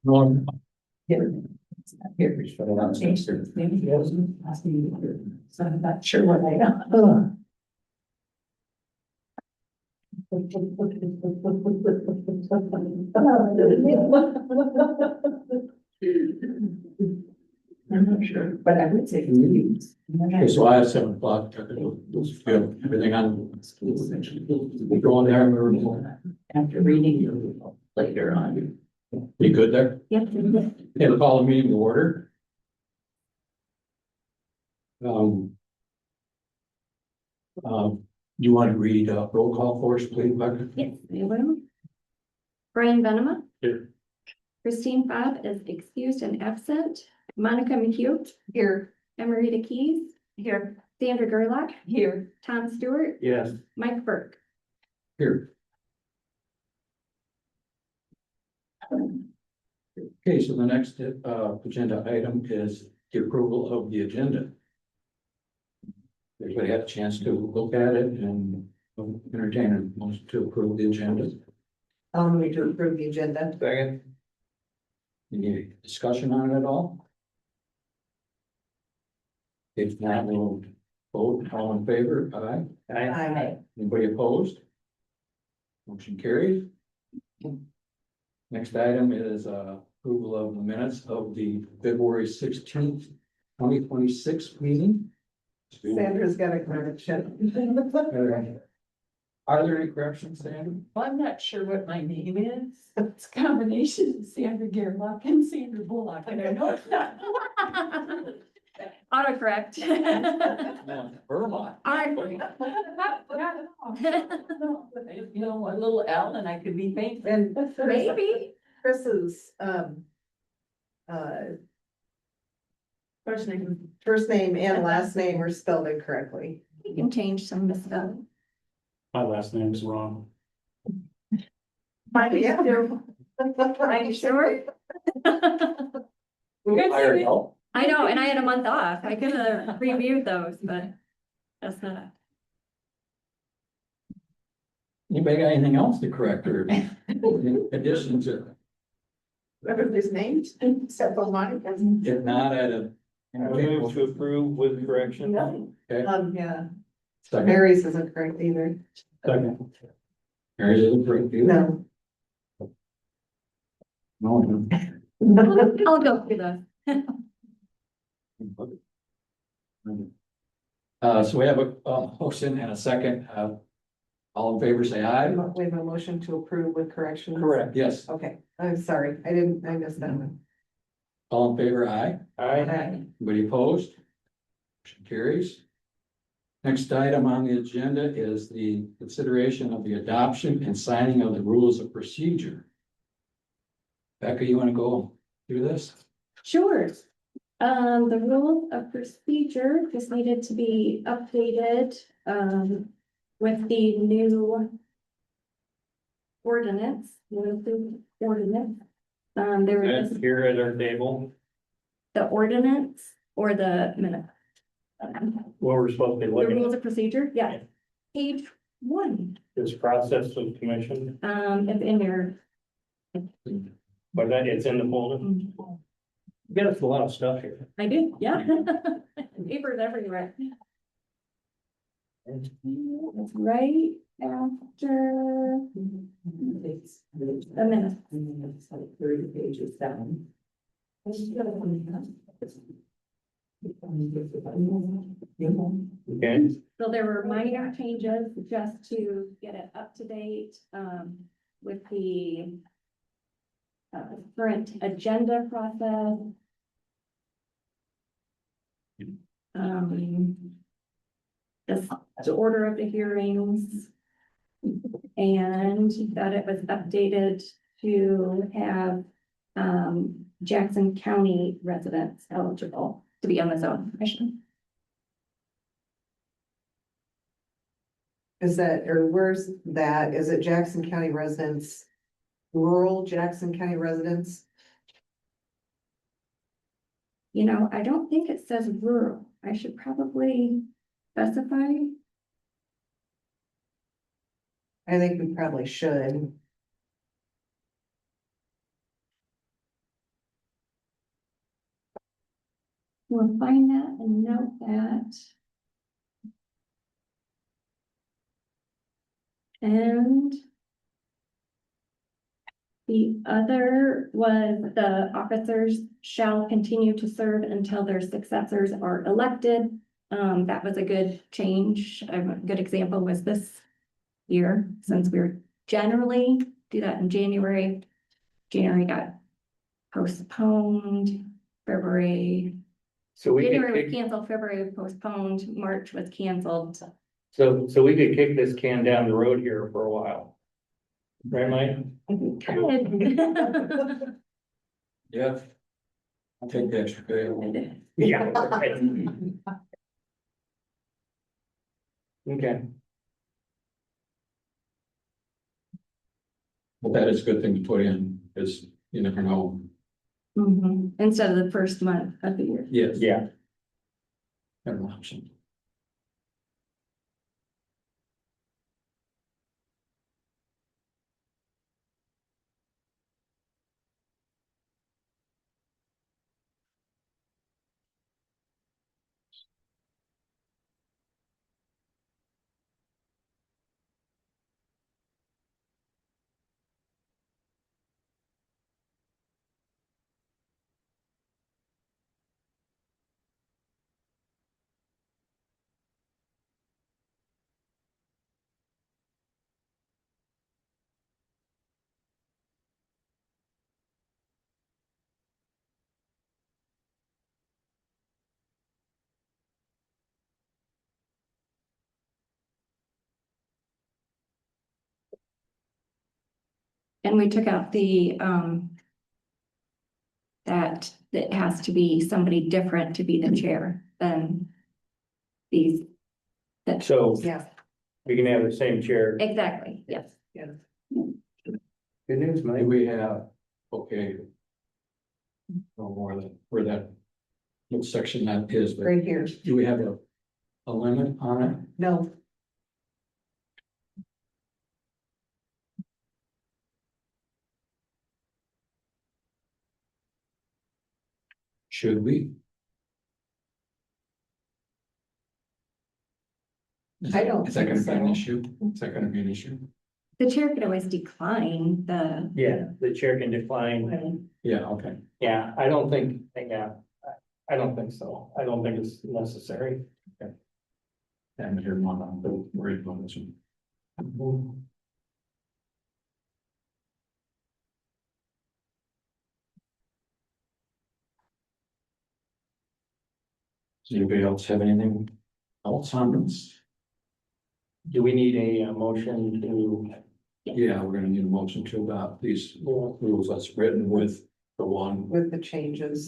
Norm. Here. Here. Changed it. Maybe he wasn't asking you. So I'm not sure what I got. I'm not sure, but I would say meetings. Okay, so I have 7 o'clock. Good. Everything on. We go on there and we're. After reading you later on. You good there? Yep. Okay, we'll call the meeting to order. You want to read roll call for us, please, Becca? Yes, I will. Brian Benema. Here. Christine Bobb is excused and absent. Monica McHugh. Here. Emerita Keys. Here. Sandra Gerlach. Here. Tom Stewart. Yes. Mike Burke. Here. Okay, so the next agenda item is the approval of the agenda. Everybody had a chance to look at it and entertain a motion to approve the agenda. I'll move to approve the agenda. Second. Any discussion on it at all? If not, we'll vote. All in favor? Aye. Aye. Anybody opposed? Motion carried. Next item is approval of the minutes of the February 16th, 2026 meeting. Sandra's got a correction. Are there any corrections, Sandra? Well, I'm not sure what my name is. It's a combination of Sandra Gerlach and Sandra Bullock, and I know it's not. Autocorrect. Vermont. You know, a little L and I could be famous. And Maybe. Chris's, first name and last name are spelled incorrectly. You can change some misspelling. My last name is wrong. Yeah. Are you sure? Hired help? I know, and I had a month off. I could have reviewed those, but that's not. Anybody got anything else to correct or additions? What are his names? Several Monica's. If not, I'd have. I move to approve with correction. Okay. Yeah, Second. Mary's isn't correct either. Second. Mary's is a great deal. No. No. I'll go through those. So we have a motion and a second. All in favor, say aye. We have a motion to approve with corrections. Correct. Yes. Okay, I'm sorry, I missed that one. All in favor, aye. Aye. Anybody opposed? Motion carries. Next item on the agenda is the consideration of the adoption and signing of the rules of procedure. Becca, you want to go through this? Sure. The rules of procedure just needed to be updated, with the new ordinance, with the ordinance. There was And here at our table, the ordinance or the minute. what we're supposed to be The looking rules at of procedure, yeah, page 1, is process of commission, if in your. but that it's in the folder. You got us a lot of stuff here. I do, yeah. Papers everywhere. It's right after the minute. It's like 30 pages down. Okay, So there were minor changes just to get it up to date, with the current agenda process. The order of the hearings. And that it was updated to have, Jackson County residents eligible to be on the zone commission. Is that, or where's that? Is it Jackson County residents? Rural Jackson County residents? You know, I don't think it says rural. I should probably specify. I think we probably should. We'll find that and note that. And the other was the officers shall continue to serve until their successors are elected. That was a good change. A good example was this year, since we were generally do that in January. January got postponed, February, So we January could was kick, canceled, February was postponed, March was canceled. so we could kick this can down the road here for a while. Right, Mike? Good. Yeah. I'll take the extra pay. Yeah. Okay, But that is a good thing to put in, because you never know. Mhm. Instead of the first month of the year. Yes. yeah, Have an option. And we took out the, that it has to be somebody different to be the chair than these. That, so Yeah, we can have the same chair. exactly, yes. yeah. Good news, Do Mike. we have, okay. No more than, where that, what section that is, but Right here. do we have a limit on it? No, Should we? I don't Is that gonna think be an so. issue? Is that gonna be an issue? The chair could always decline the. Yeah, the chair can decline. Yeah, okay. Yeah, I don't think, yeah, I don't think so. I don't think it's necessary. And here one, I'm worried about this one. Does anybody else have anything else on this? Do we need a motion to? Yeah, we're gonna need a motion to adopt these rules that's written with the one, With the changes.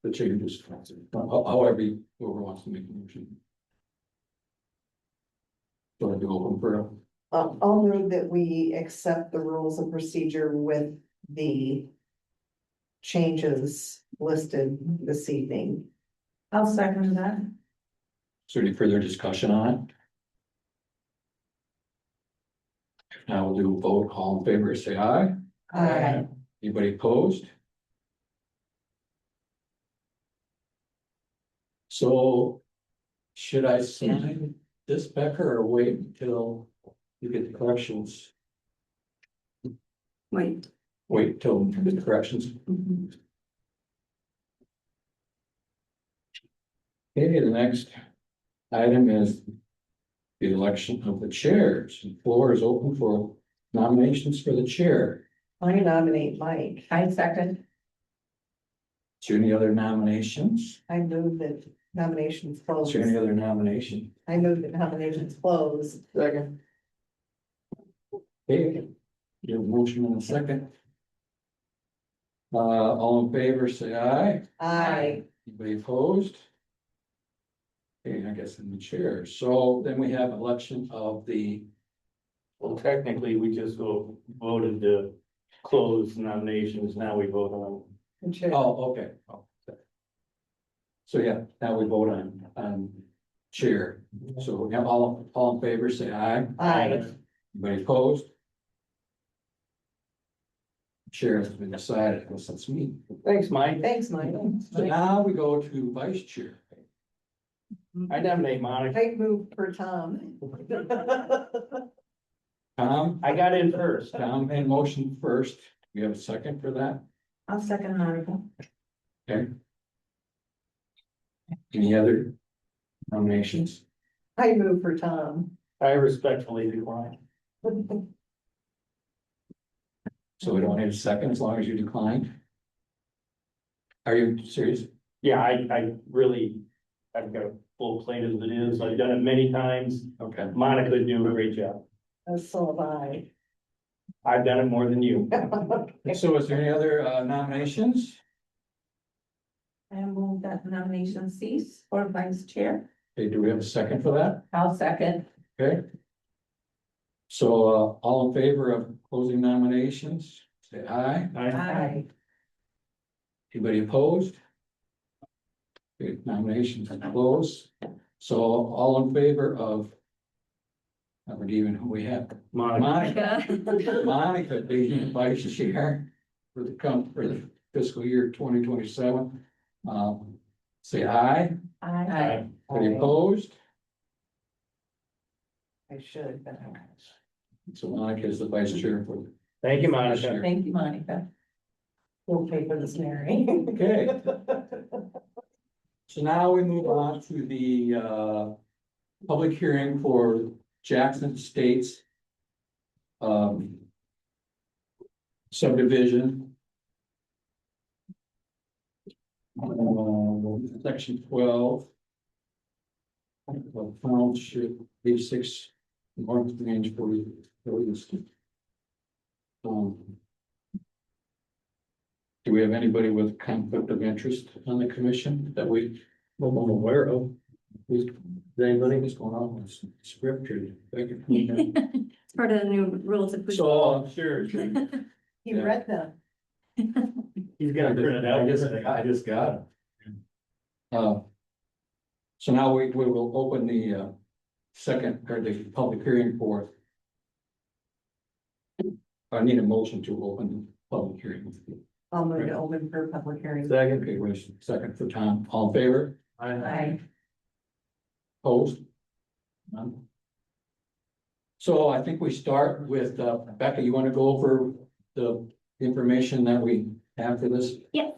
the changes. However, whoever wants to make the motion. So I'd be open for, I'll move that we accept the rules of procedure with the changes listed this evening. I'll second that. is there any further discussion on it? Now we'll do a vote, all in favor, say aye. Aye. Anybody opposed? So should I sign this, Becker, or wait until you get the corrections? Wait. Wait till you get the corrections. Mhm. Okay, the next item is the election of the chairs. The floor is open for nominations for the chair. I nominate Mike. I second. Is there any other nominations? I move that nominations Is close. there any other nomination? I move that nominations close. Second. Okay, you have a motion in a second. All in favor, say aye. Aye. Anybody opposed? Okay, I guess in the chair. So then we have election of the, Well, technically, we just voted to close nominations. Now we vote on. oh, okay. Oh, okay. So yeah, now we vote on chair. So yeah, all in favor, say aye. Aye. Anybody opposed? chair has been decided, because it's me. Thanks, Mike. Thanks, Mike. So now we go to vice chair. I nominate Monica. I move for Tom. Tom, I got in first. Tom made motion first. We have a second for that? I'll second Monica. Okay. Any other nominations? I move for Tom. I respectfully decline. So we don't need a second as long as you declined? Are you serious? Yeah, I've got a full plate as it is. I've done it many times. Okay. Monica do a great job. So have I. I've done it more than you. So is there any other nominations? I move that nomination cease for vice chair. Okay, do we have a second for that? I'll second. Okay. So all in favor of closing nominations, say aye. Aye. Anybody opposed? Okay, nominations are closed. So all in favor of, I don't even know who we have. Monica. Monica being vice chair for the fiscal year 2027. Say aye. Aye. Any opposed? I should, but So Monica is the vice chair for. Thank you, Monica. Thank you, Monica. we'll pay for this, Mary. Okay. So now we move on to the public hearing for Jackson Estates subdivision. Section 12. Township B6 North Range 40. Do we have anybody with conflict of interest on the commission that we? I'm aware of. Is anybody that's going on with script or? It's part of the new rules of. So, Sure. You read them. He's gonna print it out. I just got it. So now we will open the second, or the public hearing for. I need a motion to open the public hearing. I'll move to open for public hearing. Second. Okay, wait, second for Tom, all in favor, Aye. opposed? None. So I think we start with, Becca, you want to go over the information that we have for this? Yes.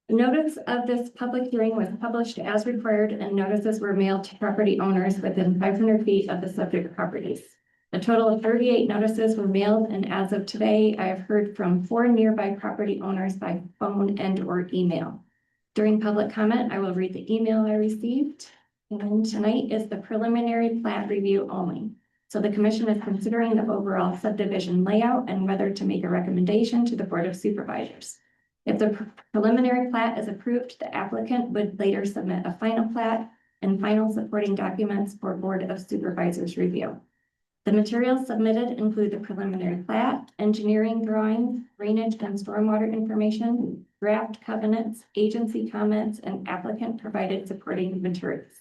Notice of this public hearing was published as required and notices were mailed to property owners within 500 feet of the subject properties. A total of 38 notices were mailed, and as of today, I have heard from 4 nearby property owners by phone and or email. During public comment, I will read the email I received. And tonight is the preliminary plat review only. So the commission is considering the overall subdivision layout and whether to make a recommendation to the Board of Supervisors. If the preliminary plat is approved, the applicant would later submit a final plat and final supporting documents for Board of Supervisors review. The materials submitted include the preliminary plat, engineering drawings, drainage and stormwater information, draft covenants, agency comments, and applicant provided supporting materials.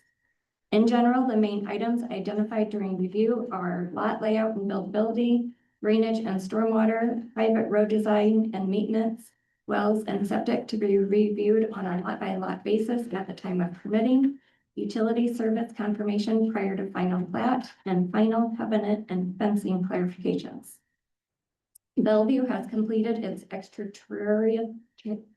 In general, the main items identified during review are lot layout and buildability, drainage and stormwater, private road design and maintenance, wells and septic to be reviewed on a lot by lot basis at the time of permitting, utility service confirmation prior to final plat, and final covenant and fencing clarifications. Bellevue has completed its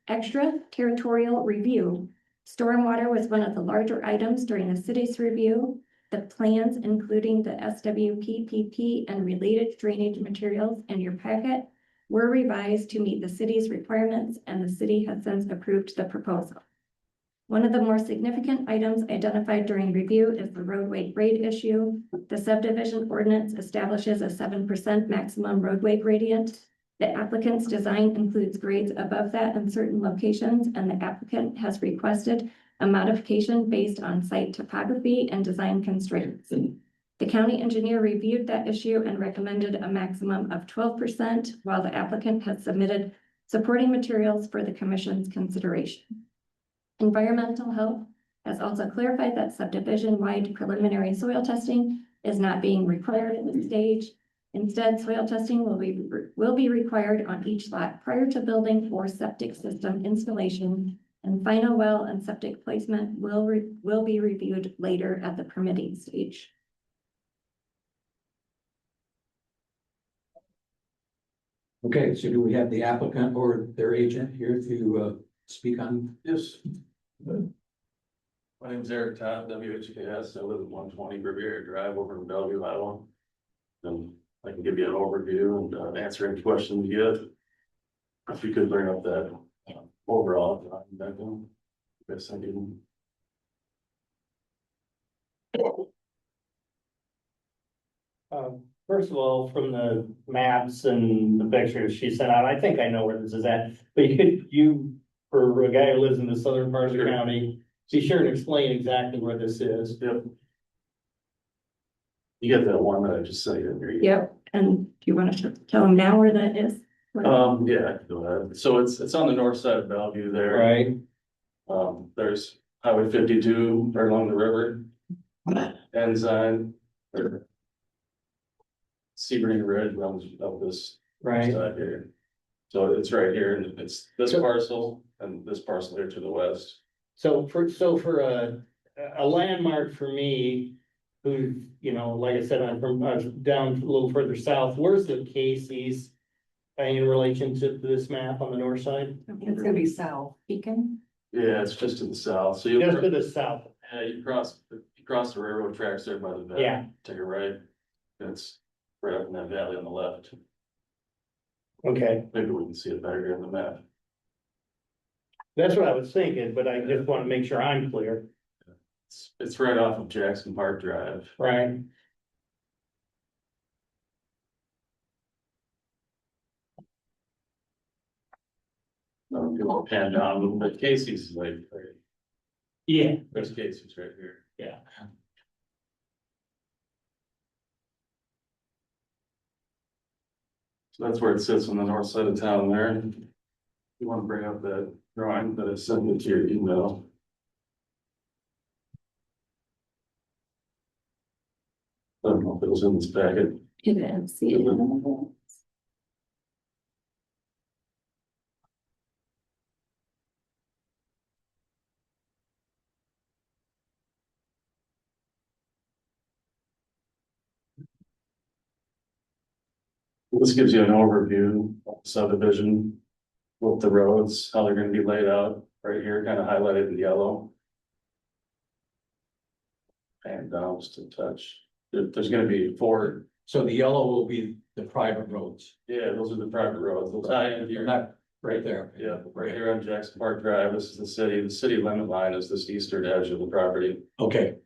extraterritorial review. Stormwater was one of the larger items during the city's review. The plans, including the SWPPP and related drainage materials in your packet, were revised to meet the city's requirements, and the city has since approved the proposal. One of the more significant items identified during review is the roadway grade issue. The subdivision ordinance establishes a 7% maximum roadway gradient. The applicant's design includes grades above that in certain locations, and the applicant has requested a modification based on site topography and design constraints. The county engineer reviewed that issue and recommended a maximum of 12%, while the applicant has submitted supporting materials for the commission's consideration. Environmental Health has also clarified that subdivision-wide preliminary soil testing is not being required at this stage. Instead, soil testing will be required on each lot prior to building or septic system installation, and final well and septic placement will be reviewed later at the permitting stage. Okay, so do we have the applicant or their agent here to speak on? Yes. My name's Eric Todd, WHKS. I live at 120 Riviera Drive over in Bellevue, Iowa. And I can give you an overview and answer any questions you get. If you could bring up that overall background. Yes, I do. First of all, from the maps and the pictures she sent out, I think I know where this is at. But for a guy who lives in the southern part of the Sure. county, be sure and explain exactly where this is. Yep. You get that one that I just sent you in your email. Yep, and do you want to tell them now where that is? Yeah, I can go ahead. So it's on the north side of Bellevue there. Right, There's Highway 52 right along the river. Ensign. Sebring Ridge runs up this right. side here. So it's right here, and it's this parcel and this parcel here to the west. So for a landmark for me, who, like I said, I'm from, down a little further south, where's the Casey's in relation to this map on the north side? It's gonna be south. Beacon? Yeah, it's just to the south, so Just to the south, you cross the railroad tracks there by the vet. yeah, Take a right, it's right up in that valley on the left. okay, Maybe we can see it better here on the map. that's what I was thinking, but I just want to make sure I'm clear, It's right off of Jackson Park Drive. right? If you want to pan down a little bit, Casey's is like, Yeah, there's Casey's right here. yeah, So that's where it sits on the north side of town there. You want to bring up that drawing that I sent it to your email. I don't know if it was in this packet. It is, yeah. This gives you an overview of the subdivision with the roads, how they're gonna be laid out right here, kind of highlighted in yellow. And down just a touch. There's gonna be four, So the yellow will be the private roads. yeah, those are the private roads. They'll tie in here. Not right there. Yeah, right here on Jackson Park Drive. This is the city. The city limit line is this eastern edge of the property. Okay,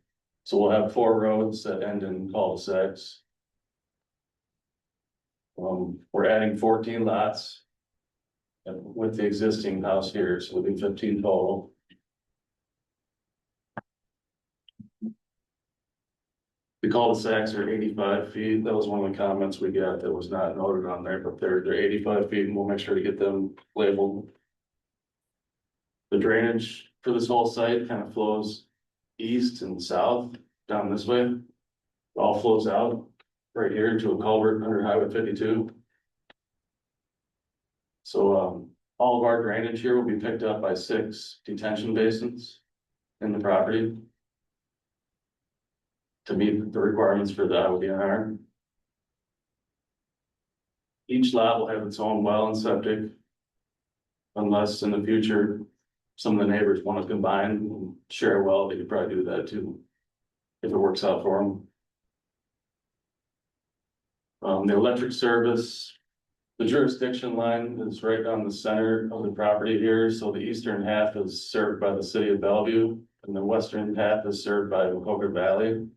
So we'll have four roads that end in cul-de-sacs. We're adding 14 lots. With the existing house here, so it'll be 15 total. The cul-de-sacs are 85 feet. That was one of the comments we got that was not noted on there, but they're 85 feet and we'll make sure to get them labeled. The drainage for this whole site kind of flows east and south down this way. It all flows out right here into a culvert under Highway 52. So, all of our drainage here will be picked up by 6 detention basins in the property to meet the requirements for the IODNR. Each lot will have its own well and septic. Unless in the future, some of the neighbors want to combine and share a well, they could probably do that too. If it works out for them. The electric service, the jurisdiction line is right down the center of the property here, so the eastern half is served by the city of Bellevue, and the western half is served by Waukegan Valley.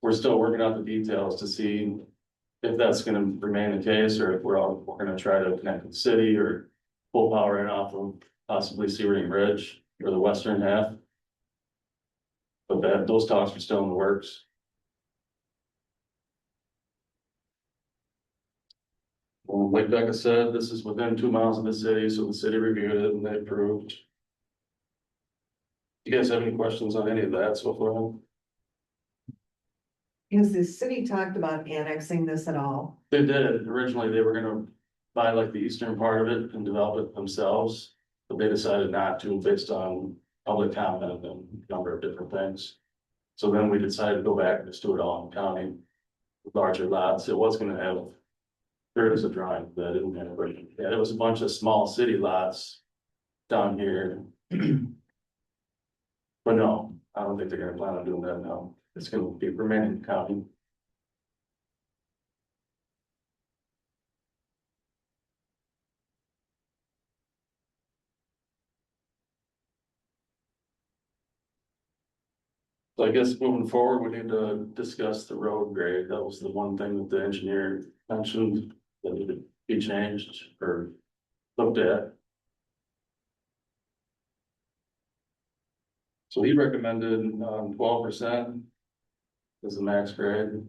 We're still working out the details to see if that's gonna remain the case, or if we're gonna try to connect with the city or pull power in off of possibly Sebring Ridge for the western half. But those talks are still in the works. Like Becca said, this is within 2 miles of the city, so the city reviewed it and they approved. You guys have any questions on any of that so far? Has the city talked about annexing this at all? They did, originally they were gonna buy like the eastern part of it and develop it themselves, but they decided not to based on public comment and a number of different things. So then we decided to go back and just do it all in county, larger lots, it was gonna have. There is a drawing that didn't have, but yeah, it was a bunch of small city lots down here. But no, I don't think they're gonna plan on doing that now, it's gonna be remaining county. So I guess moving forward, we need to discuss the road grade. That was the one thing that the engineer mentioned that needed to be changed or looked at. So he recommended 12% is the max grade.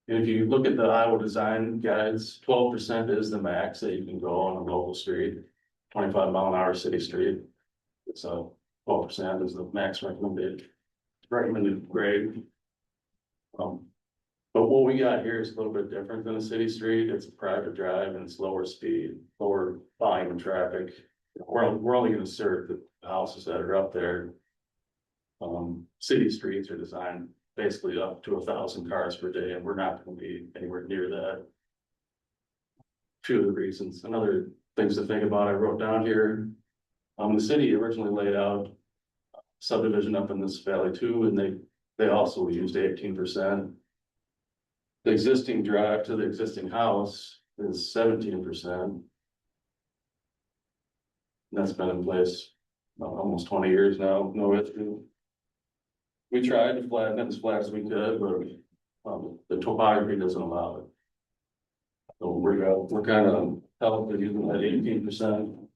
If you look at the Iowa design guides, 12% is the max that you can go on a local street, 25-mile-an-hour city street. So 12% is the max recommended grade. But what we got here is a little bit different than a city street. It's a private drive and it's lower speed, lower volume of traffic. We're only gonna serve the houses that are up there. City streets are designed basically up to 1,000 cars per day, and we're not gonna be anywhere near that. Two of the reasons, another things to think about, I wrote down here. The city originally laid out subdivision up in this valley too, and they also used 18%. The existing drive to the existing house is 17%. That's been in place almost 20 years now, no issue. We tried to flatten it as flat as we could, but the topography doesn't allow it. So we're kind of held to using that 18%.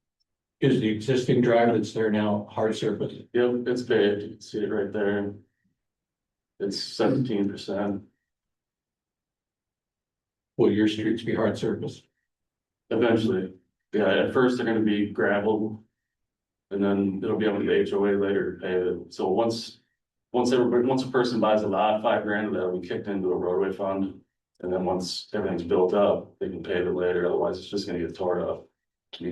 Is the existing drive that's there now hard surface? Yep, it's paved, you can see it right there. It's 17%. Will your streets be hard surface? Eventually, yeah, at first they're gonna be gravel. And then it'll be able to get HOA later to pave it. So once a person buys a lot, $5,000 of that will be kicked into a roadway fund. And then once everything's built up, they can pave it later, otherwise it's just gonna get torn up.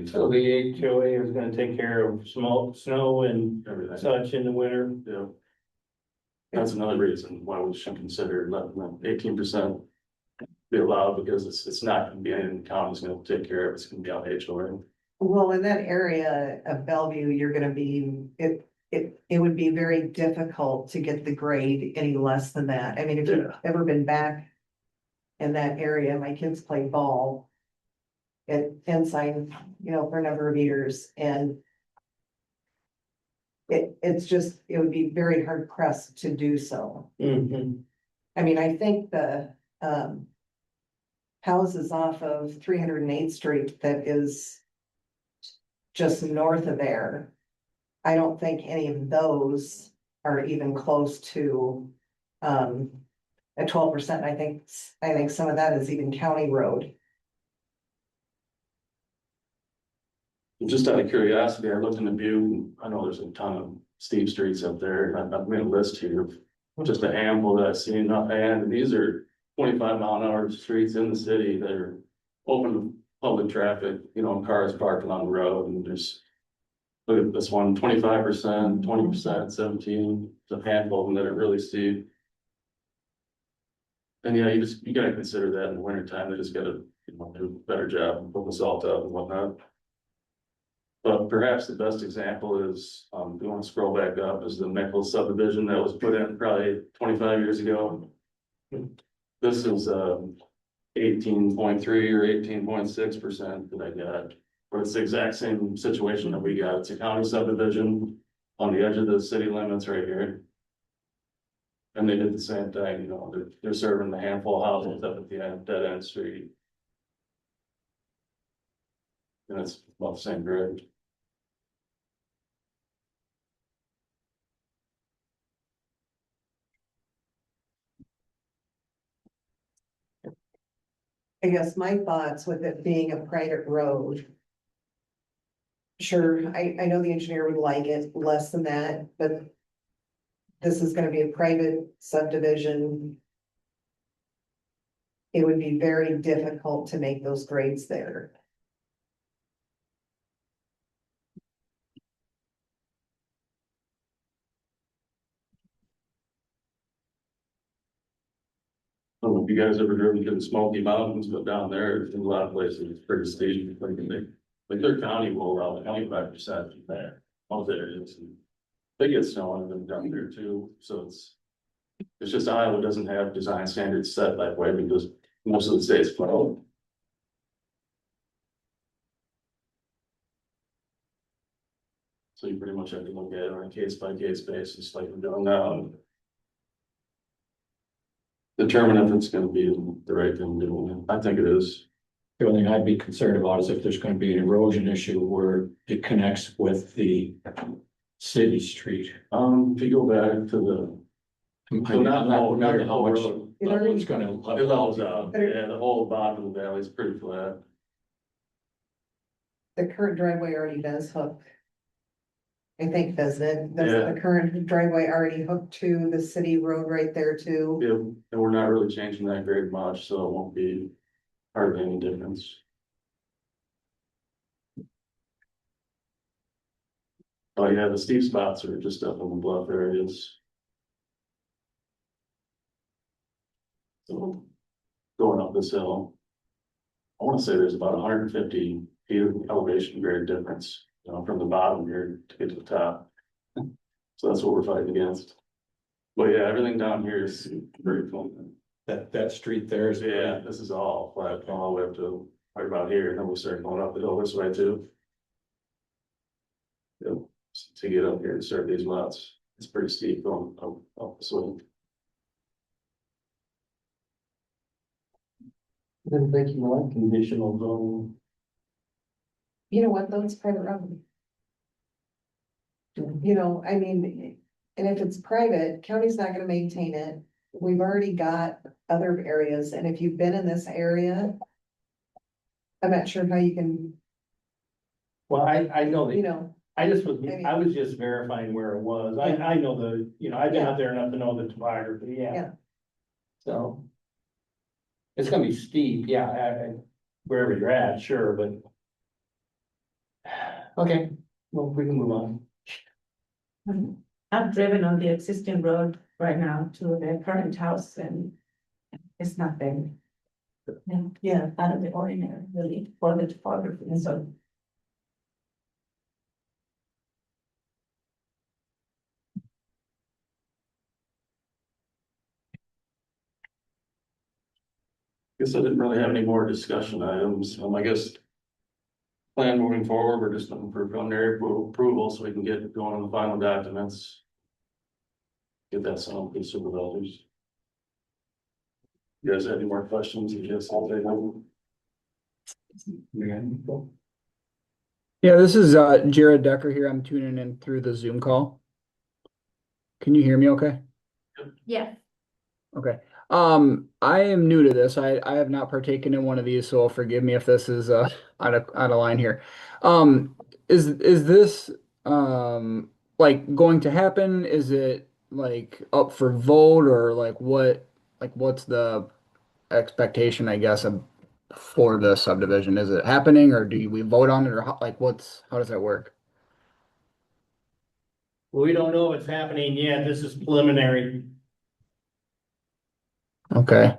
So the HOA is gonna take care of small snow and Everything, such in the winter. yeah. That's another reason why we should consider letting 18% be allowed, because it's not gonna be anything the county's gonna take care of, it's gonna be on HOA. Well, in that area of Bellevue, you're gonna be, it would be very difficult to get the grade any less than that. I mean, if you've ever been back in that area, my kids played ball at Ensign, for a number of years, and it's just, it would be very hard pressed to do so. Mhm. I mean, I think the houses off of 308th Street that is just north of there, I don't think any of those are even close to a 12%. I think some of that is even county road. Just out of curiosity, I looked in the view, I know there's a ton of steep streets up there, I've made a list here of just a handful that I've seen offhand, and these are 25-mile-an-hour streets in the city that are open to public traffic, cars parked along the road, and there's, look at this one, 25%, 20%, 17, there's a handful of them that are really steep. And yeah, you gotta consider that in the winter time, they just gotta, do a better job of putting the salt up and whatnot. But perhaps the best example is, if you want to scroll back up, is the Meckles subdivision that was put in probably 25 years ago. This is 18.3 or 18.6% that I got, but it's the exact same situation that we got. It's a county subdivision on the edge of the city limits right here. And they did the same thing, they're serving the handful of houses up at the end, dead end street. And it's about the same grade. I guess my thoughts with it being a private road. Sure, I know the engineer would like it less than that, but this is gonna be a private subdivision. it would be very difficult to make those grades there. I don't know if you guys ever driven to the Smoky Mountains, but down there, in a lot of places, it's pretty steep, like their county will allow 25% from there, most areas. And they get snow on them down there too, so it's just Iowa doesn't have design standards set that way because most of the states follow. So you pretty much have to look at it on a case by case basis, like we're doing now. Determine if it's gonna be the right thing to do. I think it is. The only thing I'd be concerned about is if there's gonna be an erosion issue where it connects with the city street. If you go back to I'm not familiar how much road. it's gonna. It levels out, yeah, the whole bottom of the valley is pretty flat. The current driveway already does hook. I think, doesn't it? Does Yeah. the current driveway already hooked to the city road right there too? Yeah, and we're not really changing that grade much, so it won't be hardly any difference. Oh yeah, the steep spots are just up in the bluff areas. So going up this hill. I wanna say there's about 150 feet of elevation grade difference, from the bottom here to get to the top. So that's what we're fighting against. But yeah, everything down here is very flat. That street there is. Yeah, this is all flat, all the way up to right about here, and then we start going up the hill this way too. Yep, to get up here and serve these lots, it's pretty steep going up this way. Didn't think you like conditional zoning. You know what, though, it's private road. You know, I mean, and if it's private, county's not gonna maintain it. We've already got other areas, and if you've been in this area. I'm not sure how you can, Well, I know you that, know, I was just verifying where it was. I know I've been out there enough to know the topography, yeah. Yeah. So. It's gonna be steep, yeah, wherever you're at, sure, but. Okay, well, we can move on. I've driven on the existing road right now to the current house and it's nothing. Yeah, out of the ordinary, really, for the topography, and so. Guess I didn't really have any more discussion items, I guess. Plan moving forward, we're just looking for preliminary approval so we can get going on the final documents. Get that sent to the supervisors. You guys have any more questions? You just all day long? Yeah, this is Jared Decker here. I'm tuning in through the Zoom call. Can you hear me okay? Yes. Okay. I am new to this. I have not partaken in one of these, so forgive me if this is out of line here. Is this like going to happen? Is it like up for vote or what's the expectation, I guess, for the subdivision? Is it happening or do we vote on it or how does that work? We don't know if it's happening yet, this is preliminary. Okay.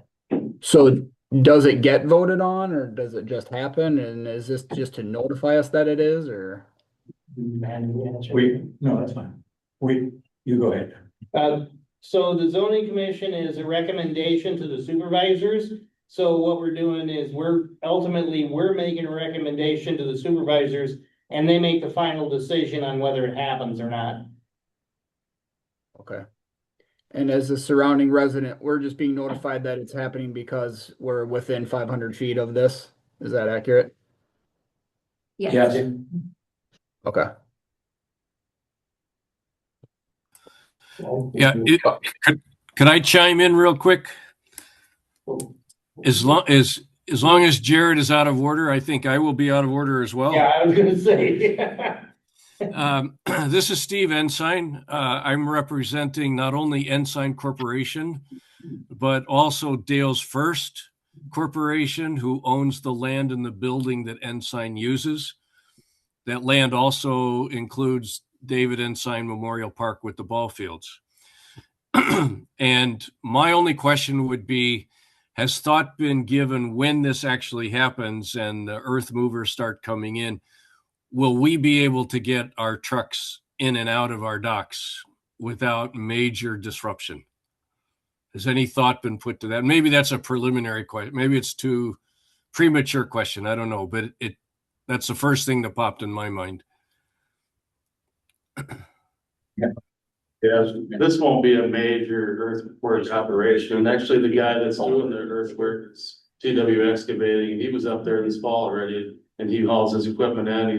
So does it get voted on or does it just happen? And is this just to notify us that it is or? No, that's fine. You go ahead. So the zoning commission is a recommendation to the supervisors. So what we're doing is we're making a recommendation to the supervisors and they make the final decision on whether it happens or not. Okay. And as a surrounding resident, we're just being notified that it's happening because we're within 500 feet of this. Is that accurate? Yes. Okay. Yeah, could I chime in real quick? As long as Jared is out of order, I think I will be out of order as well. Yeah, I was gonna say. This is Steve Ensign. I'm representing not only Ensign Corporation, but also Dale's First. Corporation, who owns the land and the building that Ensign uses. That land also includes David Ensign Memorial Park with the ball fields. And my only question would be, has thought been given when this actually happens and the earth movers start coming in, will we be able to get our trucks in and out of our docks without major disruption? Has any thought been put to that? Maybe that's a preliminary question. Maybe it's too premature question. I don't know, but that's the first thing that popped in my mind. Yes, this won't be a major earthworks operation. Actually, the guy that's doing the earthworks, TW Excavating, he was up there this fall already. And he hauls his equipment in,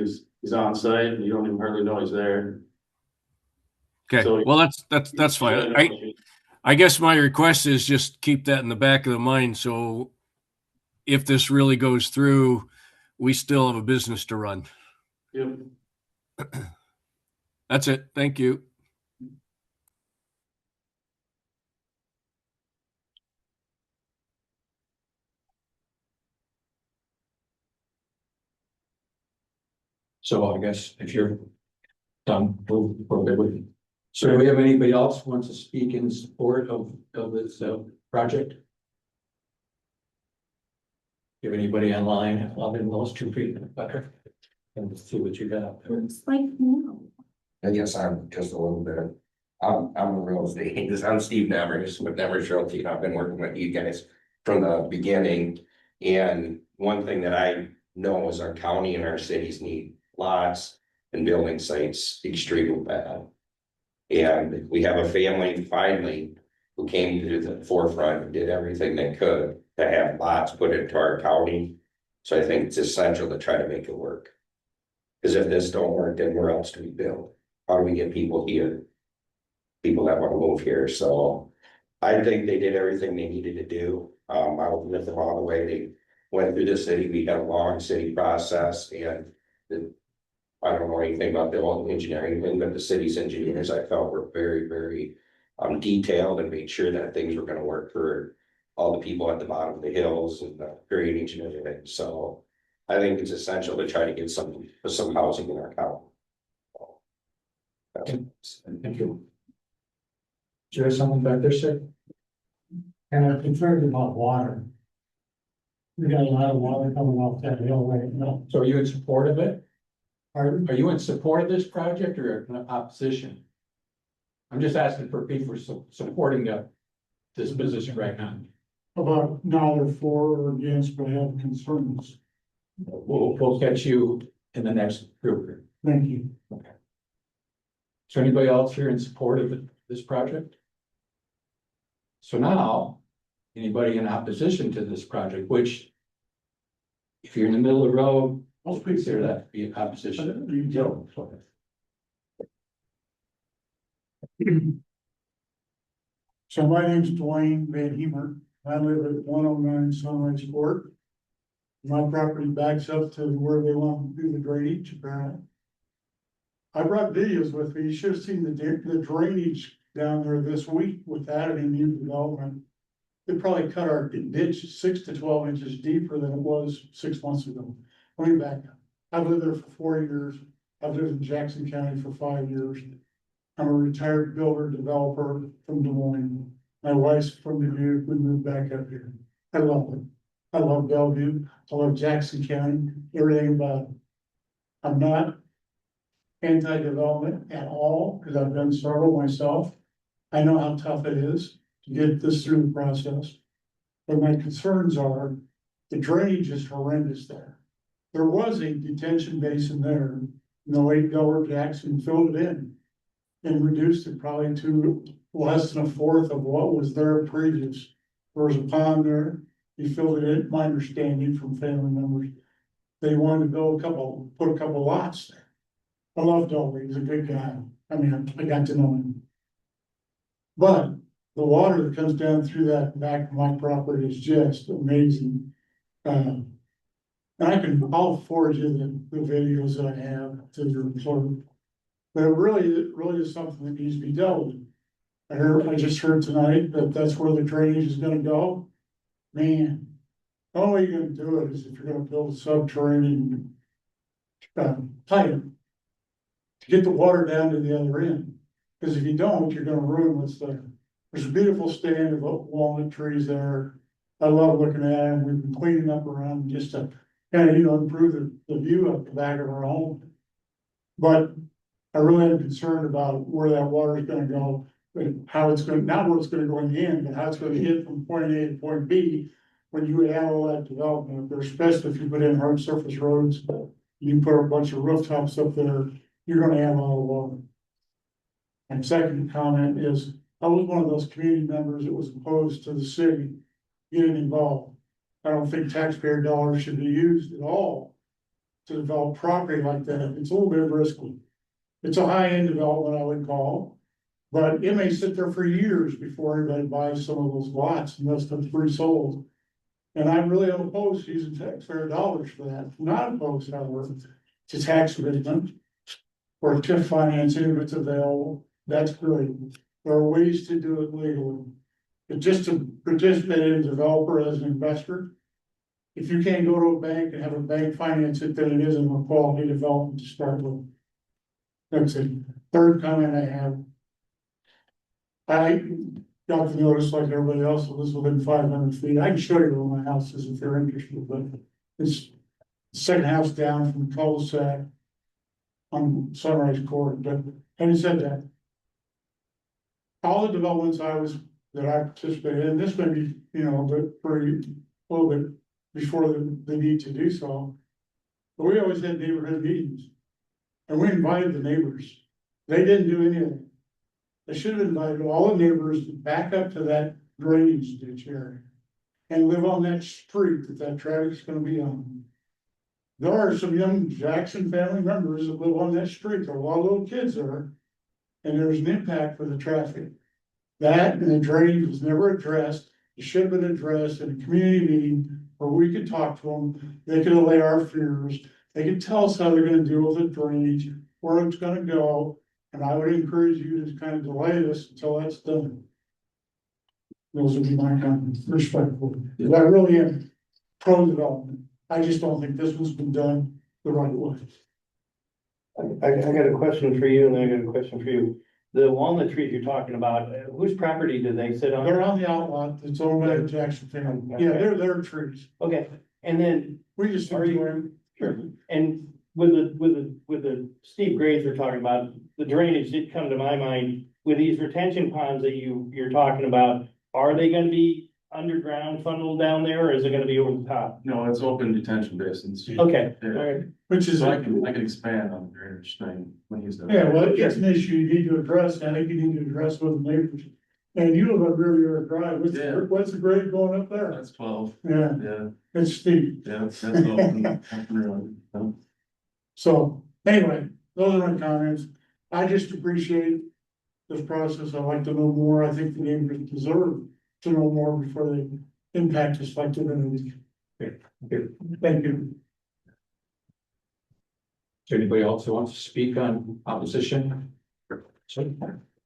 he's on site, and you don't even hardly know he's there. Okay, So- well, that's fine. I guess my request is just keep that in the back of the mind. So if this really goes through, we still have a business to run. Yep. That's it. Thank you. So I guess if you're done, we're good with it. So do we have anybody else who wants to speak in support of this project? Do you have anybody online other than those two people? Better. And see what you got. Looks like no. I guess I'm just a little bit, I'm a real estate, I'm Steve Nemers with Nemers Realty, and I've been working with you guys from the beginning. And one thing that I know is our county and our cities need lots and building sites extremely bad. And we have a family finally who came to the forefront and did everything they could to have lots put into our county. So I think it's essential to try to make it work. Because if this don't work, then where else do we build? How do we get people here? People that want to move here. So I think they did everything they needed to do. I was with them all the way. They went through the city. We had a long city process, and I don't know anything about building engineering, but the city's engineers I felt were very, very detailed and made sure that things were going to work for all the people at the bottom of the hills and the drainage and everything. So I think it's essential to try to get some housing in our county. Thank you. Is there something back there, sir? And I'm concerned about water. We got a lot of water coming off that hill right now. So are you in support of it? Pardon? Are you in support of this project or in opposition? I'm just asking for people supporting this position right now. About neither for or against, but I have concerns. We'll catch you in the next group. Thank you. Is there anybody else here in support of this project? So now, anybody in opposition to this project, which if you're in the middle of the road, I'll consider that to be opposition. So my name's Dwayne Van Hemer. I live at 109 Sunrise Court. My property backs up to where they want to do the drainage apparently. I brought videos with me. You should have seen the drainage down there this week with that and new development. They probably cut our ditch 6 to 12 inches deeper than it was 6 months ago. Let me back up. I've lived there for 4 years. I've lived in Jackson County for 5 years. I'm a retired builder developer from Des Moines. My wife's from Dubuque. We moved back up here. I love it. I love Bellevue. I love Jackson County, everything about it. I'm not anti-development at all, because I've done several myself. I know how tough it is to get this through the process. But my concerns are, the drainage is horrendous there. There was a detention basin there, and the late Delbert Jackson filled it in and reduced it probably to less than a fourth of what was there previous. There was a pond there. He filled it in, my understanding from family members. They wanted to build put a couple lots there. I love Delbert, he's a good guy. I mean, I got to know him. But the water that comes down through that back of my property is just amazing. And I'll forward you the videos that I have to your report. But it really is something that needs to be dealt with. I just heard tonight that that's where the drainage is gonna go. Man, The only way you're gonna do it is if you're gonna build a subterranean pipe to get the water down to the other end. Because if you don't, you're gonna ruin what's there. There's a beautiful stand of walnut trees there. I love looking at them. We've been cleaning up around them just to kind of, improve the view of the back of our home. But I really am concerned about where that water is gonna go, and how it's gonna, not where it's gonna go in the end, but how it's gonna hit from point A to point B. When you add all that development, up there, especially if you put in hard surface roads, you put a bunch of rooftops up there, you're gonna have all the water. And second comment is, I was one of those community members that was opposed to the city getting involved. I don't think taxpayer dollars should be used at all to develop property like that. It's a little bit risky. It's a high-end development, I would call, but it may sit there for years before anybody buys some of those lots and those stuff pre-sold. And I'm really opposed to using taxpayer dollars for that. Not opposed, however, to tax abatement or TIF financing if it's available. That's great. There are ways to do it legally. But just to participate in a developer as an investor, if you can't go to a bank and have a bank finance it, then it isn't a quality development to start with. That's it. Third comment I have. I got the notice like everybody else, it was within 500 feet. I can show you where my house is if you're interested, but it's the second house down from the cul-de-sac on Sunrise Court, but having said that, all the developments that I participated in, this may be, but for a little bit before the need to do so. But we always had neighborhood meetings. And we invited the neighbors. They didn't do any of it. They should have invited all the neighbors to back up to that drainage ditch area. And live on that street that traffic's gonna be on. There are some young Jackson family members that live on that street. There are a lot of little kids there. And there's an impact for the traffic. That and the drainage was never addressed. It should have been addressed in a community meeting where we could talk to them. They could allay our fears. They could tell us how they're gonna deal with the drainage, where it's gonna go. And I would encourage you to kind of delay this until that's done. Those would be my comments, respectful. Because I really am pro-development. I just don't think this one's been done the right way. I got a question for you and then I got a question for you. The walnut trees you're talking about, whose property do they sit on? They're on the outlot, it's owned by the Jackson family. Yeah, they're trees. Okay, and then, We just Are you- enjoy them. sure, and with the steep grades we're talking about, the drainage did come to my mind. With these retention ponds that you're talking about, are they gonna be underground funneled down there or is it gonna be over the top? No, it's open detention basins. Okay, Yeah. alright, Which is, So I can expand on the drainage thing when he's done. yeah, well, it's an issue you need to address, and I think you need to address with the neighbors. And you live on Riviera Drive, Yeah. what's the grade going up there? That's 12, Yeah, yeah, it's steep. that's open. Open road. So, So, anyway, those are my comments. I just appreciate this process. I'd like to know more. I think the neighbors deserve to know more before they impact us like they're gonna do. Thank you. Is there anybody else who wants to speak on opposition? So,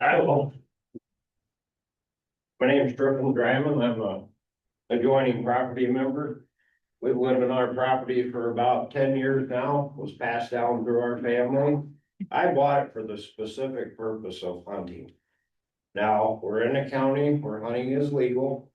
I will. My name is Strickland Dryman. I'm a adjoining property member. We've lived on our property for about 10 years now, was passed down through our family. I bought it for the specific purpose of hunting. Now, we're in a county where hunting is legal.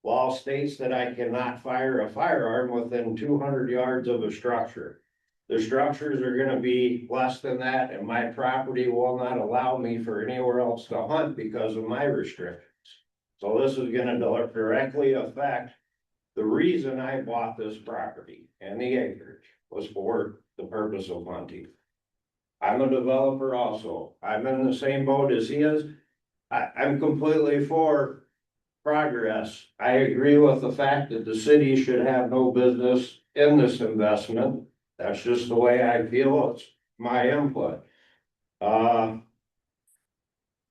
Law states that I cannot fire a firearm within 200 yards of a structure. The structures are gonna be less than that, and my property will not allow me for anywhere else to hunt because of my restrictions. So this is gonna directly affect the reason I bought this property and the acreage was for the purpose of hunting. I'm a developer also. I'm in the same boat as he is. I'm completely for progress. I agree with the fact that the city should have no business in this investment. That's just the way I feel. It's my input.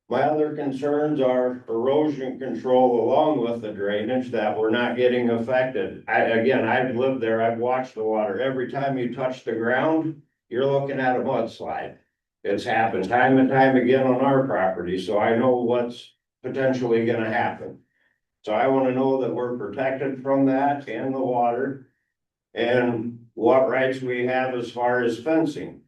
My other concerns are erosion control along with the drainage that we're not getting affected. I've lived there, I've watched the water. Every time you touch the ground, you're looking at a mudslide. It's happened time and time again on our property, so I know what's potentially gonna happen. So I wanna know that we're protected from that and the water. And what rights we have as far as fencing.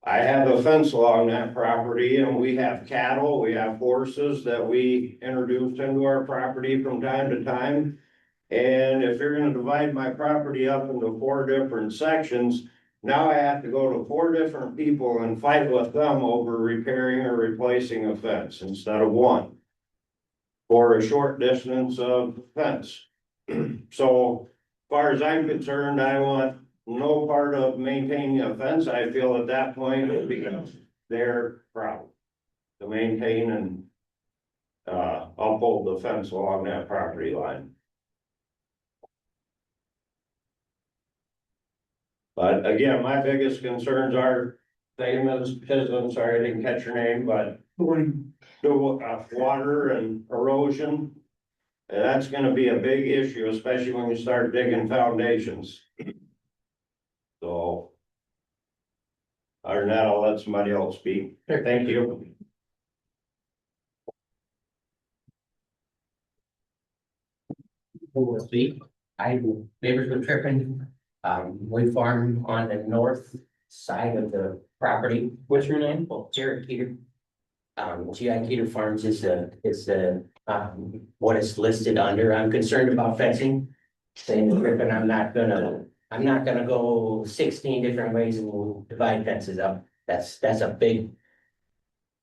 I have a fence along that property and we have cattle, we have horses that we introduced into our property from time to time. And if you're gonna divide my property up into 4 different sections, now I have to go to 4 different people and fight with them over repairing or replacing a fence instead of one. For a short distance of fence. So, far as I'm concerned, I want no part of maintaining a fence. I feel at that point it becomes their problem. To maintain and uphold the fence along that property line. But again, my biggest concerns are, same as his, I'm sorry, I didn't catch your name, but the water and erosion. And that's gonna be a big issue, especially when you start digging foundations. So. Other than that, I'll let somebody else speak. Thank you. Who will speak? I'm neighbors with Trippin. We farm on the north side of the property. What's your name? Well, Jared Keeter. GI Keeter Farms is what is listed under. I'm concerned about fencing. Saying to Trippin, I'm not gonna go 16 different ways and divide fences up. That's a big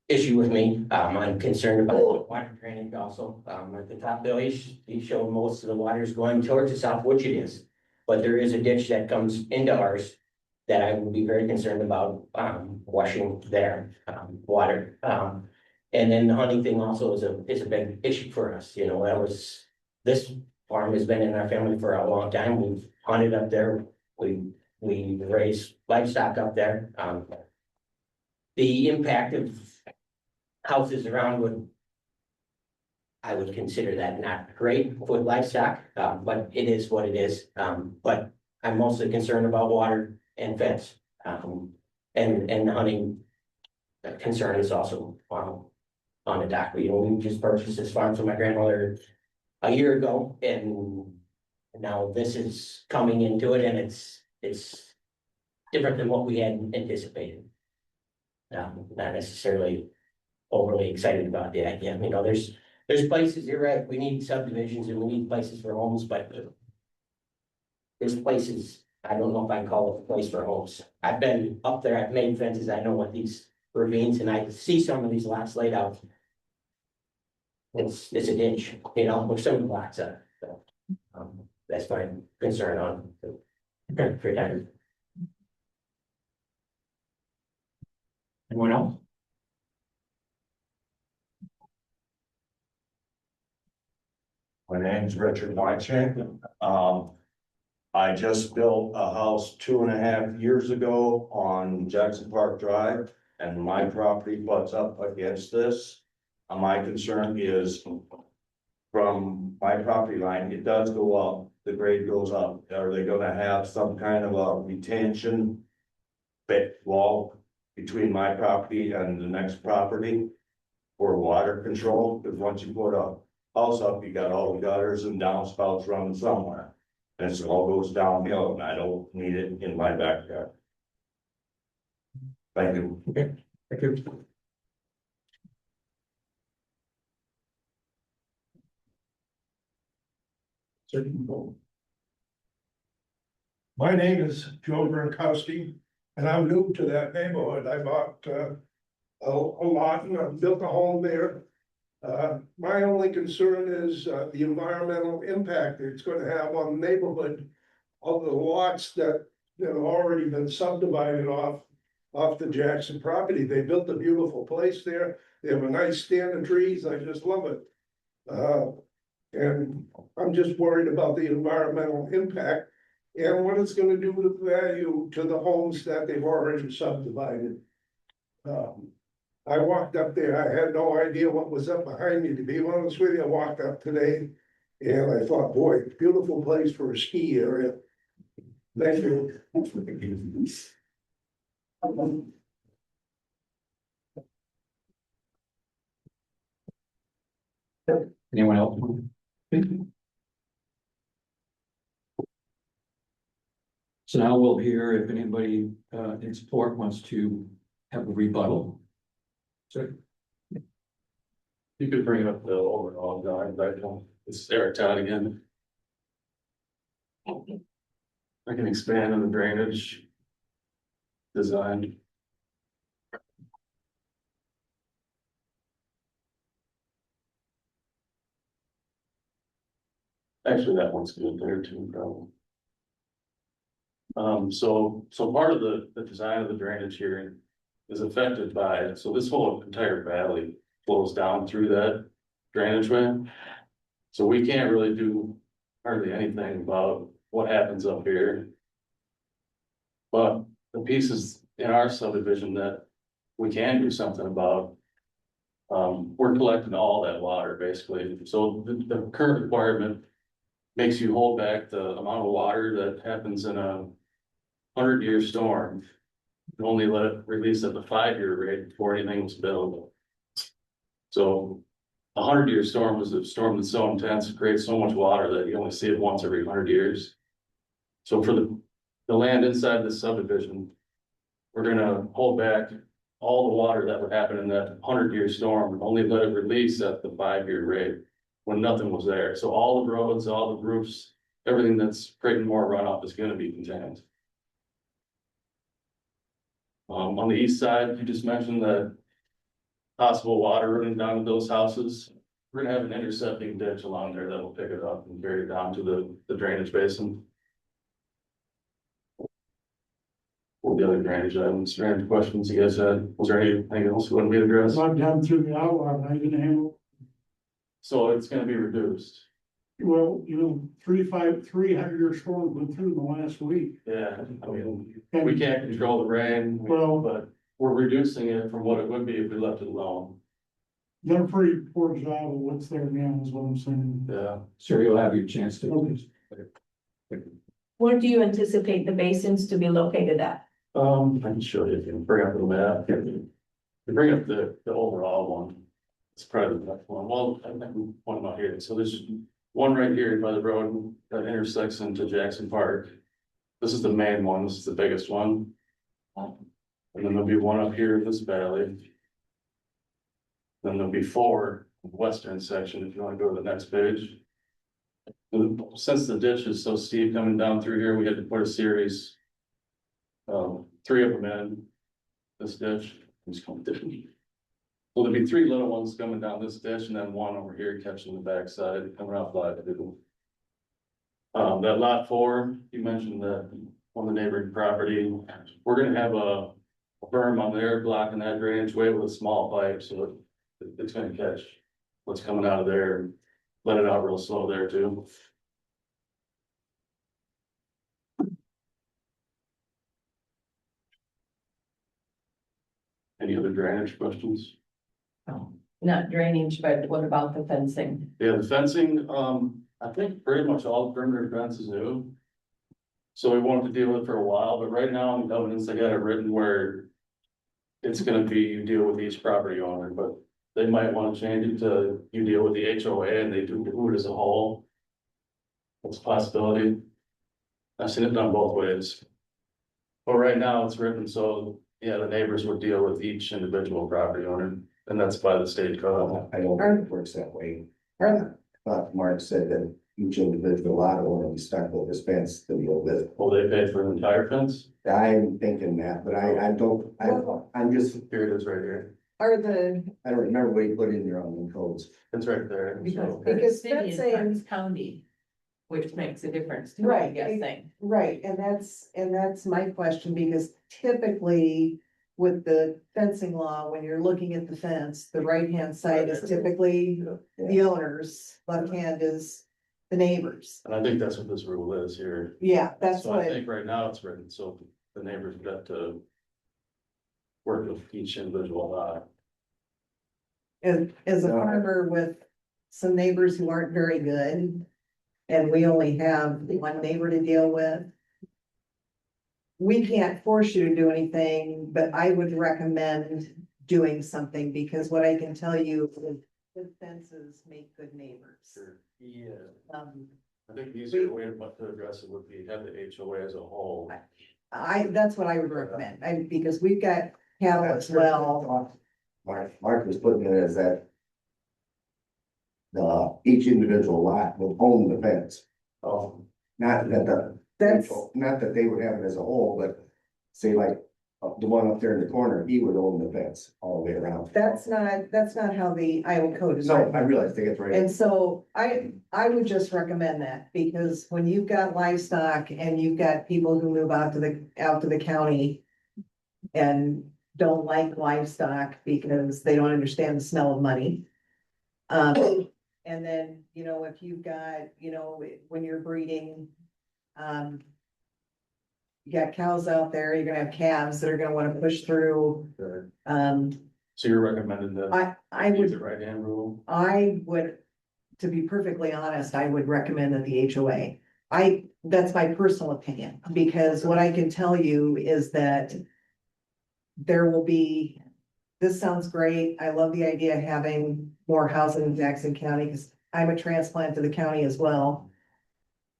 issue with me. I'm concerned about water drainage also. At the top bill, he showed most of the water is going towards the south, which it is. But there is a ditch that comes into ours that I would be very concerned about, washing their, water. And then the hunting thing also is a big issue for us, you know, this farm has been in our family for a long time. We've hunted up there. We raise livestock up there. The impact of houses around I would consider that not great with livestock, but it is what it is. But I'm mostly concerned about water and fence. And hunting concern is also, on the dock. You know, we just purchased this farm from my grandmother a year ago, and now this is coming into it, and it's different than what we had anticipated. Not necessarily overly excited about the idea. You know, there's places, you're right, we need subdivisions and we need places for homes, but there's places, I don't know if I can call it a place for homes. I've been up there, I've made fences, I know what these ravines, and I see some of these lots laid out. It's a ditch, you know, with some of the lots are. So, that's my concern on for that. Anyone else? My name's Richard Whiteshank. I just built a house 2.5 years ago on Jackson Park Drive, and my property butts up against this. My concern is from my property line, it does go up, the grade goes up. Are they gonna have some kind of a retention wall between my property and the next property for water control? Because once you put a house up, you got all the gutters and downspouts running somewhere. And it all goes downhill, and I don't need it in my backyard. Thank you. Okay, thank you. My name is Joe Gronkowski, and I'm new to that neighborhood. I bought a lot and I built a home there. My only concern is the environmental impact it's gonna have on the neighborhood of the lots that have already been subdivided off the Jackson property. They built a beautiful place there. They have a nice stand of trees. I just love it. And I'm just worried about the environmental impact and what it's gonna do to the value to the homes that they've already subdivided. I walked up there, I had no idea what was up behind me, to be honest with you. I walked up today and I thought, boy, beautiful place for a ski area. Thank you. Anyone else? So now we'll hear if anybody in support wants to have a rebuttal. So, You could bring up the overall guide, right? It's Eric Todd again. I can expand on the drainage design. Actually, that one's good there too, probably. So part of the design of the drainage here is affected by, so this whole entire valley flows down through that drainage way. So we can't really do hardly anything about what happens up here. But the pieces in our subdivision that we can do something about, we're collecting all that water basically. So the current requirement makes you hold back the amount of water that happens in a 100-year storm. You only let it release at the 5-year rate before anything was built. So a 100-year storm was a storm that's so intense, it creates so much water that you only see it once every 100 years. So for the land inside this subdivision, we're gonna hold back all the water that would happen in that 100-year storm, only let it release at the 5-year rate when nothing was there. So all the roads, all the roofs, everything that's creating more runoff is gonna be contained. On the east side, you just mentioned that possible water running down to those houses. We're gonna have an intercepting ditch along there that will pick it up and carry it down to the drainage basin. What the other drainage items, drainage questions you guys had? Was there anything else you wanted me to address? I've gone through the outline, I can handle, So it's gonna be reduced. well, 300-year storms went through the last week. Yeah, I mean, we can't control the rain, Well- but we're reducing it from what it would be if we left it alone. Done a pretty poor job of what's there now, is what I'm saying. Yeah. sir, you'll have your chance to. Where do you anticipate the basins to be located at? I can show you if you bring up the map. You bring up the overall one. It's probably the best one. Well, I think we point them out here. So there's one right here by the road that intersects into Jackson Park. This is the main one. This is the biggest one. And then there'll be one up here in this valley. Then there'll be 4 in the western section, if you want to go to the next page. And since the ditch is so steep coming down through here, we had to put a series. 3 of them in this ditch. Just come different. Well, there'll be 3 little ones coming down this ditch and then 1 over here catching the backside coming off lot 2. That lot 4, you mentioned that on the neighboring property, we're gonna have a berm on there blocking that drainage way with a small pipe, so it's gonna catch what's coming out of there and let it out real slow there too. Any other drainage questions? Not drainage, but what about the fencing? Yeah, the fencing, I think pretty much all perimeter fence is new. So we wanted to deal with it for a while, but right now in the covenants, they got it written where it's gonna be, you deal with each property owner, but they might wanna change it to you deal with the HOA and they do it as a whole. That's a possibility. I've seen it done both ways. But right now it's written so, yeah, the neighbors would deal with each individual property owner, and that's by the state code. I don't think it works that way. I thought Mark said that each individual lot owner is stuck with this fence to deal with. Will they pay for the entire fence? I'm thinking that, but I'm just, Here it is right here. Are the, I don't remember what you put in there on the codes. It's right there. So- because City that's is saying, Karnes County, which makes a difference, too, Right. I'm guessing. right, and that's my question, because typically with the fencing law, when you're looking at the fence, the right-hand side is typically the owner's, left hand is the neighbor's. And I think that's what this rule is here. Yeah, that's So I what, think right now it's written, so the neighbors got to work with each individual lot. as a farmer with some neighbors who aren't very good, and we only have one neighbor to deal with. We can't force you to do anything, but I would recommend doing something, because what I can tell you good fences make good neighbors. Yeah. Um, I think the easier way to address it would be have the HOA as a whole. that's what I would recommend, because we've got cattle as well. Mark was putting it as that each individual lot will own the fence. Not that That's, not that they would have it as a whole, but say like the one up there in the corner, he would own the fence all the way around. that's not how the Iowa code is No, written. I realize they get right. And so I would just recommend that, because when you've got livestock and you've got people who move out to the county and don't like livestock because they don't understand the smell of money. And then, you know, if you've got, you know, when you're breeding, you got cows out there, you're gonna have calves that are gonna wanna push through. So you're recommending the I would, right-hand rule? to be perfectly honest, I would recommend that the HOA. That's my personal opinion, because what I can tell you is that there will be, this sounds great. I love the idea of having more housing in Jackson County, because I'm a transplant to the county as well.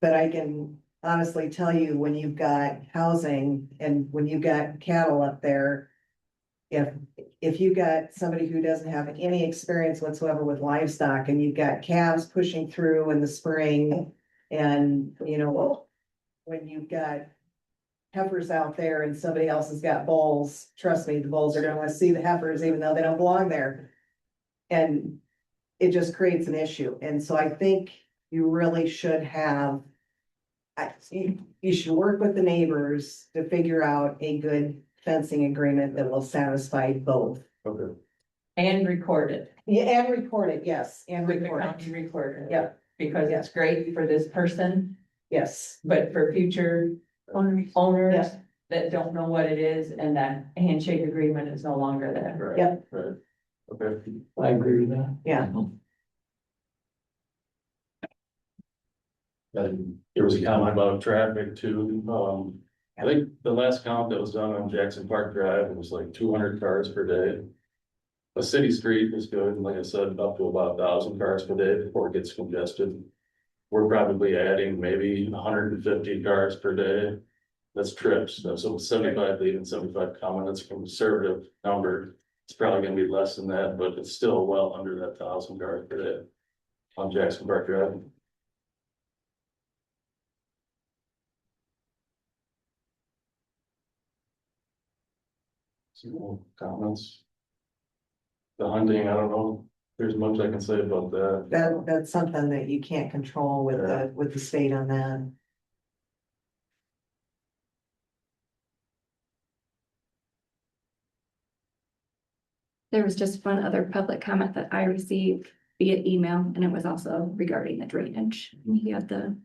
But I can honestly tell you, when you've got housing and when you've got cattle up there, if you got somebody who doesn't have any experience whatsoever with livestock, and you've got calves pushing through in the spring, and you know, when you've got heifers out there and somebody else has got bulls, trust me, the bulls are gonna wanna see the heifers even though they don't belong there. And it just creates an issue. And so I think you really should have, you should work with the neighbors to figure out a good fencing agreement that will satisfy both. Okay. And record it, Yeah, and record it, yes, and with the record it, county recorder. Yep. Because it's great for this person, yes. but for future Owners. owners Yep. that don't know what it is, and that handshake agreement is no longer there. Right. Yep. Right. Okay. I agree with that. Yeah. And there was a comment about traffic too. I think the last count that was done on Jackson Park Drive, it was like 200 cars per day. A city street is good, and like I said, up to about 1,000 cars per day before it gets congested. We're probably adding maybe 150 cars per day. That's trips, so 75 leaving, 75 coming, that's a conservative number. It's probably gonna be less than that, but it's still well under that 1,000 cars per day on Jackson Park Drive. Some comments? The hunting, I don't know, there's much I can say about that. That's something that you can't control with the state on that. There was just one other public comment that I received via email, and it was also regarding the drainage. He had the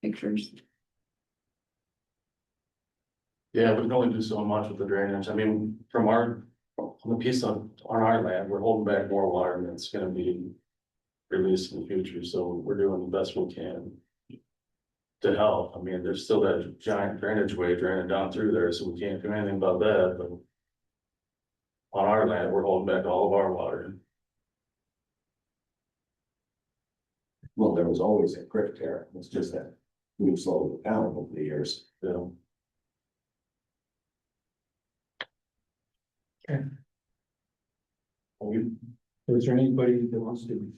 pictures. Yeah, we can only do so much with the drainage. I mean, on the piece on our land, we're holding back more water than it's gonna be released in the future, so we're doing the best we can to help. I mean, there's still that giant drainage way draining down through there, so we can't do anything about that, but on our land, we're holding back all of our water. Well, there was always a creek there. It's just that we've slowed it down over the years. You know? Is there anybody that wants to?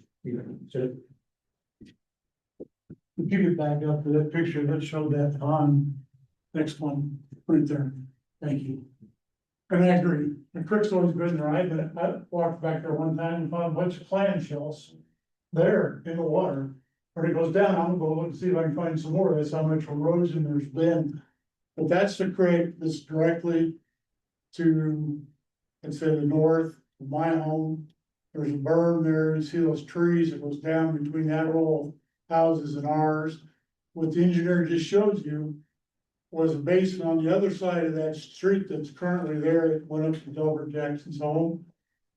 Give it back up to that picture that showed that on, next one, right there, thank you. And I agree, the creek's always been there, I walked back there one time and found a bunch of clam shells there in the water. When it goes down, I'm gonna go look and see if I can find some more, that's how much erosion there's been. But that's the creek that's directly to, let's say, the north of my home. There's a berm there, you see those trees that goes down between that row of houses and ours. What the engineer just showed you was a basement on the other side of that street that's currently there, that went up to Delbert Jackson's home.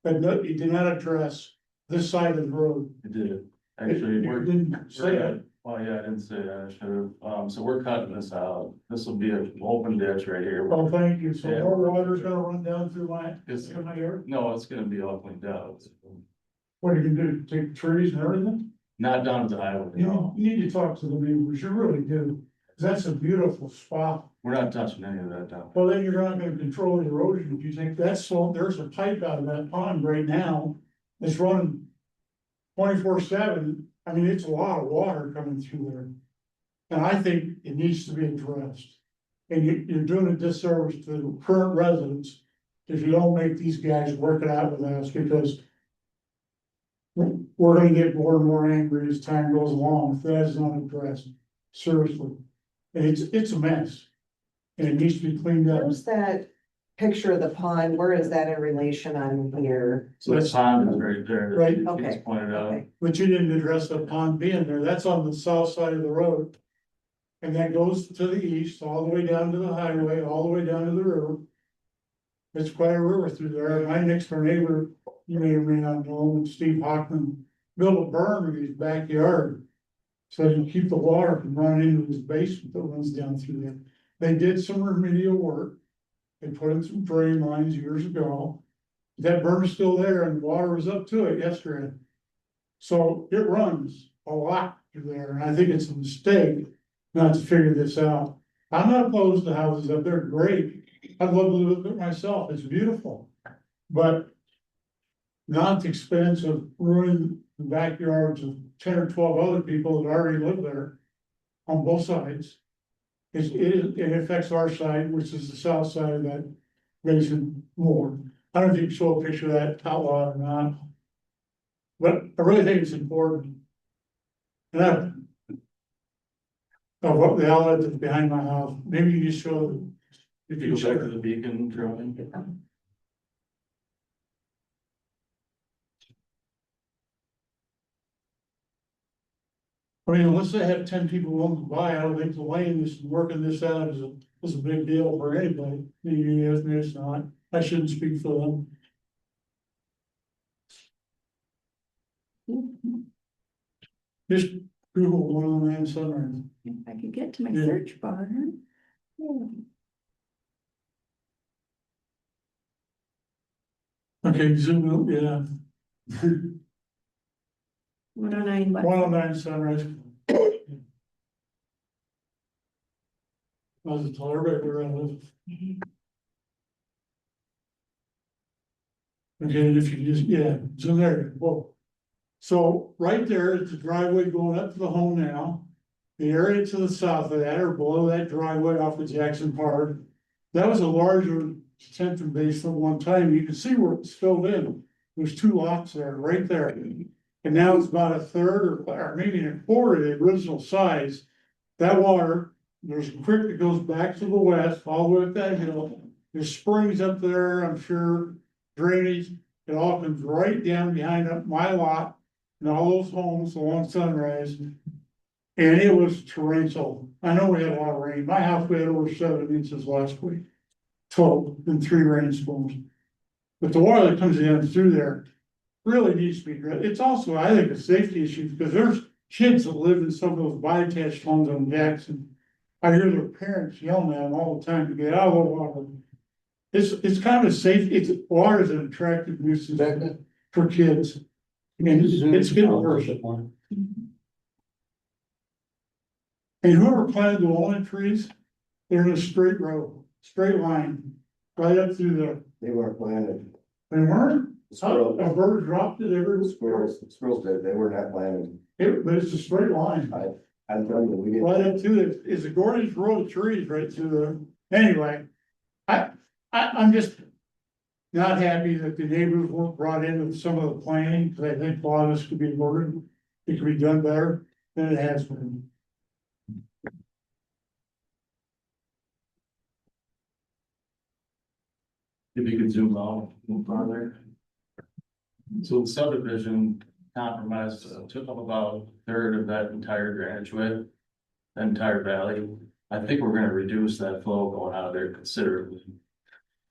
But no, he did not address this side of the road. It did. Actually, You we're. didn't say it. Well, yeah, I didn't say that, I should have. So we're cutting this out. This will be an open ditch right here. Oh, thank you, so Yeah. more water's gonna run down through my, It's- through my yard? No, it's gonna be all cleaned out. What are you gonna do, take trees and everything? Not down to the highway, no. You need to talk to the neighbors, you really do, 'cause that's a beautiful spot. We're not touching any of that down. Well, then you're not gonna control the erosion, if you think that's so, there's a pipe out of that pond right now. It's running 24/7, I mean, it's a lot of water coming through there. And I think it needs to be addressed. And you're doing a disservice to the current residents if you don't make these guys work it out with us, because we're gonna get more and more angry as time goes along if that is not addressed, seriously. And it's a mess. And it needs to be cleaned up. Where's that picture of the pond? Where is that in relation on here? So the pond is right there. Right. It's Okay. pointed out. Okay. But you didn't address the pond being there, that's on the south side of the road. And that goes to the east, all the way down to the highway, all the way down to the river. It's quite a river through there, my next door neighbor, you may or may not know him, Steve Hockman, built a berm in his backyard. So you keep the water from running into his basement that runs down through there. They did some remedial work. They put in some drain lines years ago. That berm is still there and water was up to it yesterday. So it runs a lot through there, and I think it's a mistake not to figure this out. I'm not opposed to houses up there, great. I'd love to live there myself, it's beautiful. But not at the expense of ruining the backyards of 10 or 12 other people that already live there on both sides. It affects our side, which is the south side of that basin more. I don't know if you can show a picture of that outlaw or not. But I really think it's important. And of what the outlet that's behind my house, maybe you just show them. If You you go back show to the beacon drawing. I mean, unless they have 10 people willing to buy, I don't think the land is working this out is a big deal for anybody. Maybe it's not, I shouldn't speak for them. Just Google 109 Sunrise. If I could get to my Yeah. search bar. Okay, zoom out, yeah. 109 West. 109 Sunrise. I was told everybody where I live. Okay, and if you just, yeah, zoom there, whoa. So right there is the driveway going up to the home now. The area to the south of that or below that driveway off of Jackson Park. That was a larger detention basin at one time. You can see where it's filled in. There's 2 lots there, right there. And now it's about a third or maybe a quarter of the original size. That water, there's a creek that goes back to the west, all the way up that hill. There's springs up there, I'm sure, drainage. It all comes right down behind up my lot and all those homes along Sunrise. And it was torrential. I know we had a lot of rain. My house, we had over 7 inches last week. Total in 3 rainstorms. But the water that comes in through there really needs to be addressed. It's also, I think, a safety issue because there's kids that live in some of those bi-attached homes on Jackson. I hear their parents yelling at them all the time to get out of the water. It's kind of safe, water is an attractive nuisance for kids. And it's getting worse. And whoever planted the walnut trees, they're in a straight row, straight line, right up through there. They weren't planted. They weren't, Squirrels, a bird dropped it every. squirrels did, they were not planted. But it's a straight line. I'm telling you, we didn't. Right up to it, it's a gorgeous row of trees right through there. Anyway, I'm just not happy that the neighbors weren't brought in with some of the planning, because I think a lot of this could be avoided. It could be done better than it has been. If you could zoom out a little farther. So the subdivision compromised, took up about a third of that entire drainage width, the entire valley. I think we're gonna reduce that flow going out of there considerably.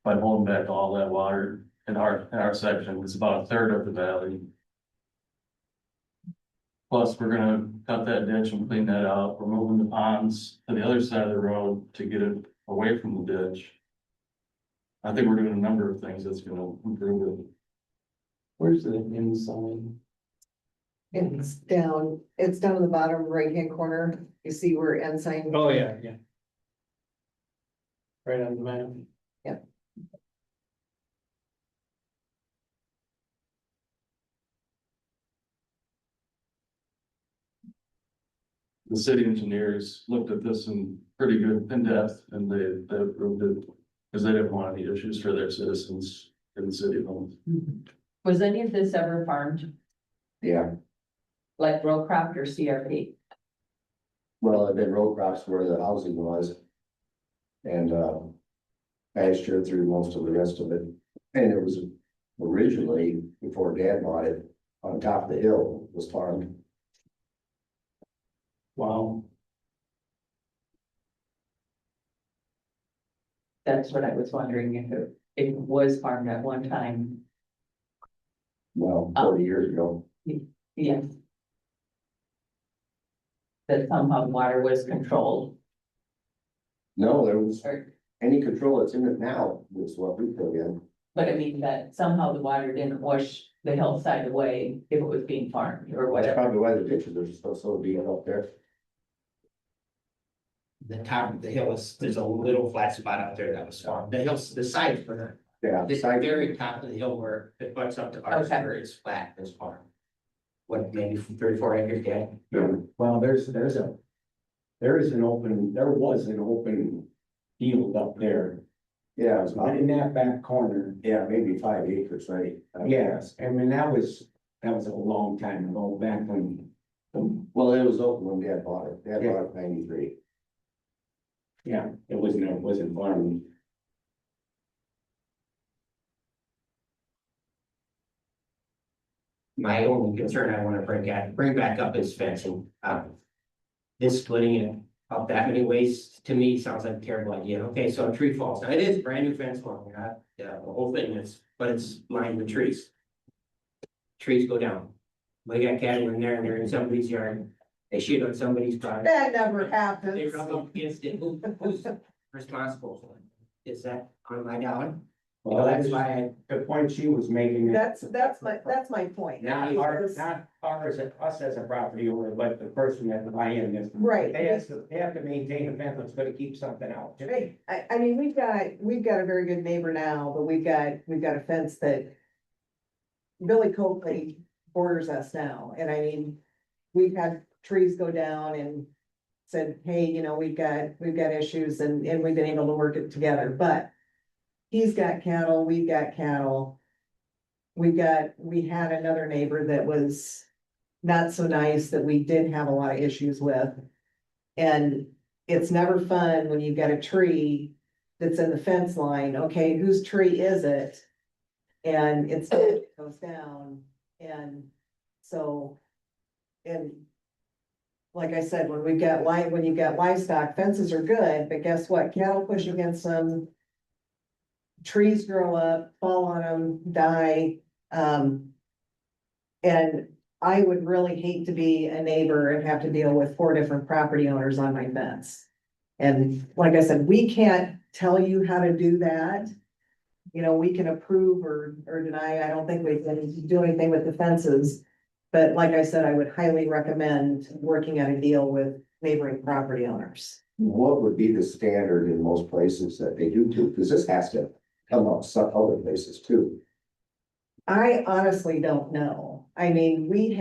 By holding back all that water in our section, it's about a third of the valley. Plus, we're gonna cut that ditch and clean that out. We're moving the ponds to the other side of the road to get it away from the ditch. I think we're doing a number of things that's gonna improve it. Where's the inside? It's down in the bottom right-hand corner. You see where ensign. Oh, yeah, yeah. Right on the map. The city engineers looked at this in pretty good in depth and they approved it. Because they didn't want any issues for their citizens in the city of Holmes. Was any of this ever farmed, Yeah, like row crop or CRP? well, it been row crops where the housing was. And, pasture through most of the rest of it. And it was originally, before Dad bought it, on top of the hill was farmed. Wow. That's what I was wondering if it was farmed at one time. Well, Oh. 40 years ago. Yes. That somehow water was controlled. No, there was, Or, any control that's in it now was what we put in. but I mean that somehow the water didn't wash the hillside away if it was being farmed or That's whatever. probably why the ditches are so deep up there. The top of the hill is, there's a little flat spot out there that was farmed. The hills, the sides for Yeah, the side- very top of the hill where it butts up to ours, Okay. where it's flat, is farmed. What, maybe 34 acres, yeah? Well, there is an open field up there, yeah, it was right about, in that back corner. yeah, maybe 5 acres, right? Yes, I mean, that was a long time ago, back when, Well, it was open when Dad bought it. Dad bought it in 93. yeah, it wasn't farming. My only concern I wanna bring back up is fencing. This splitting it up that many ways, to me, sounds like a terrible idea. Okay, so a tree falls, now it is brand new fence line, the whole thing is, but it's lined with trees. Trees go down. We got cattle in there and they're in somebody's yard, they shit on somebody's property, That never they happens. rub up against it, who's responsible for it? Is that on my dollar? Well, that's why The point she was making. That's my point. Not ours, us as a property owner, but the person that buy in this. Right. They have to maintain a fence that's gonna keep something out. Right, I mean, we've got a very good neighbor now, but we've got a fence that Billy Copley borders us now, and I mean, we've had trees go down and said, hey, you know, we've got issues and we've been able to work it together, but he's got cattle, we've got cattle. We had another neighbor that was not so nice that we did have a lot of issues with. And it's never fun when you've got a tree that's in the fence line, okay, whose tree is it? And it goes down, and so, and like I said, when you've got livestock, fences are good, but guess what? Cattle push against them. Trees grow up, fall on them, die. And I would really hate to be a neighbor and have to deal with 4 different property owners on my fence. And like I said, we can't tell you how to do that. You know, we can approve or deny. I don't think we can do anything with the fences. But like I said, I would highly recommend working out a deal with neighboring property owners. What would be the standard in most places that they do too? Because this has to come up some other places too. I honestly don't know. I mean, we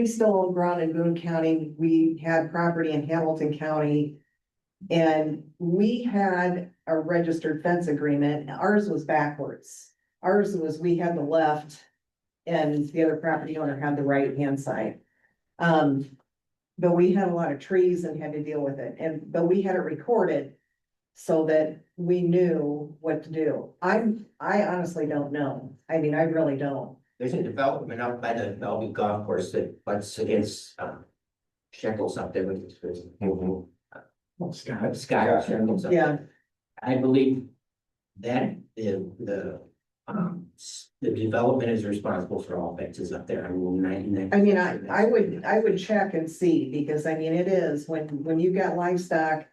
still own ground in Boone County. We had property in Hamilton County. And we had a registered fence agreement. Ours was backwards. Ours was, we had the left and the other property owner had the right hand side. But we had a lot of trees and had to deal with it, but we had it recorded so that we knew what to do. I honestly don't know. I mean, I really don't. There's a development up by the Bellevue Golf Course that butts against, Shekels up there with Scott Shekels up there. Yeah, I believe that the development is responsible for all fences up there. I mean, 99%. I mean, I would check and see, because I mean, it is, when you've got livestock,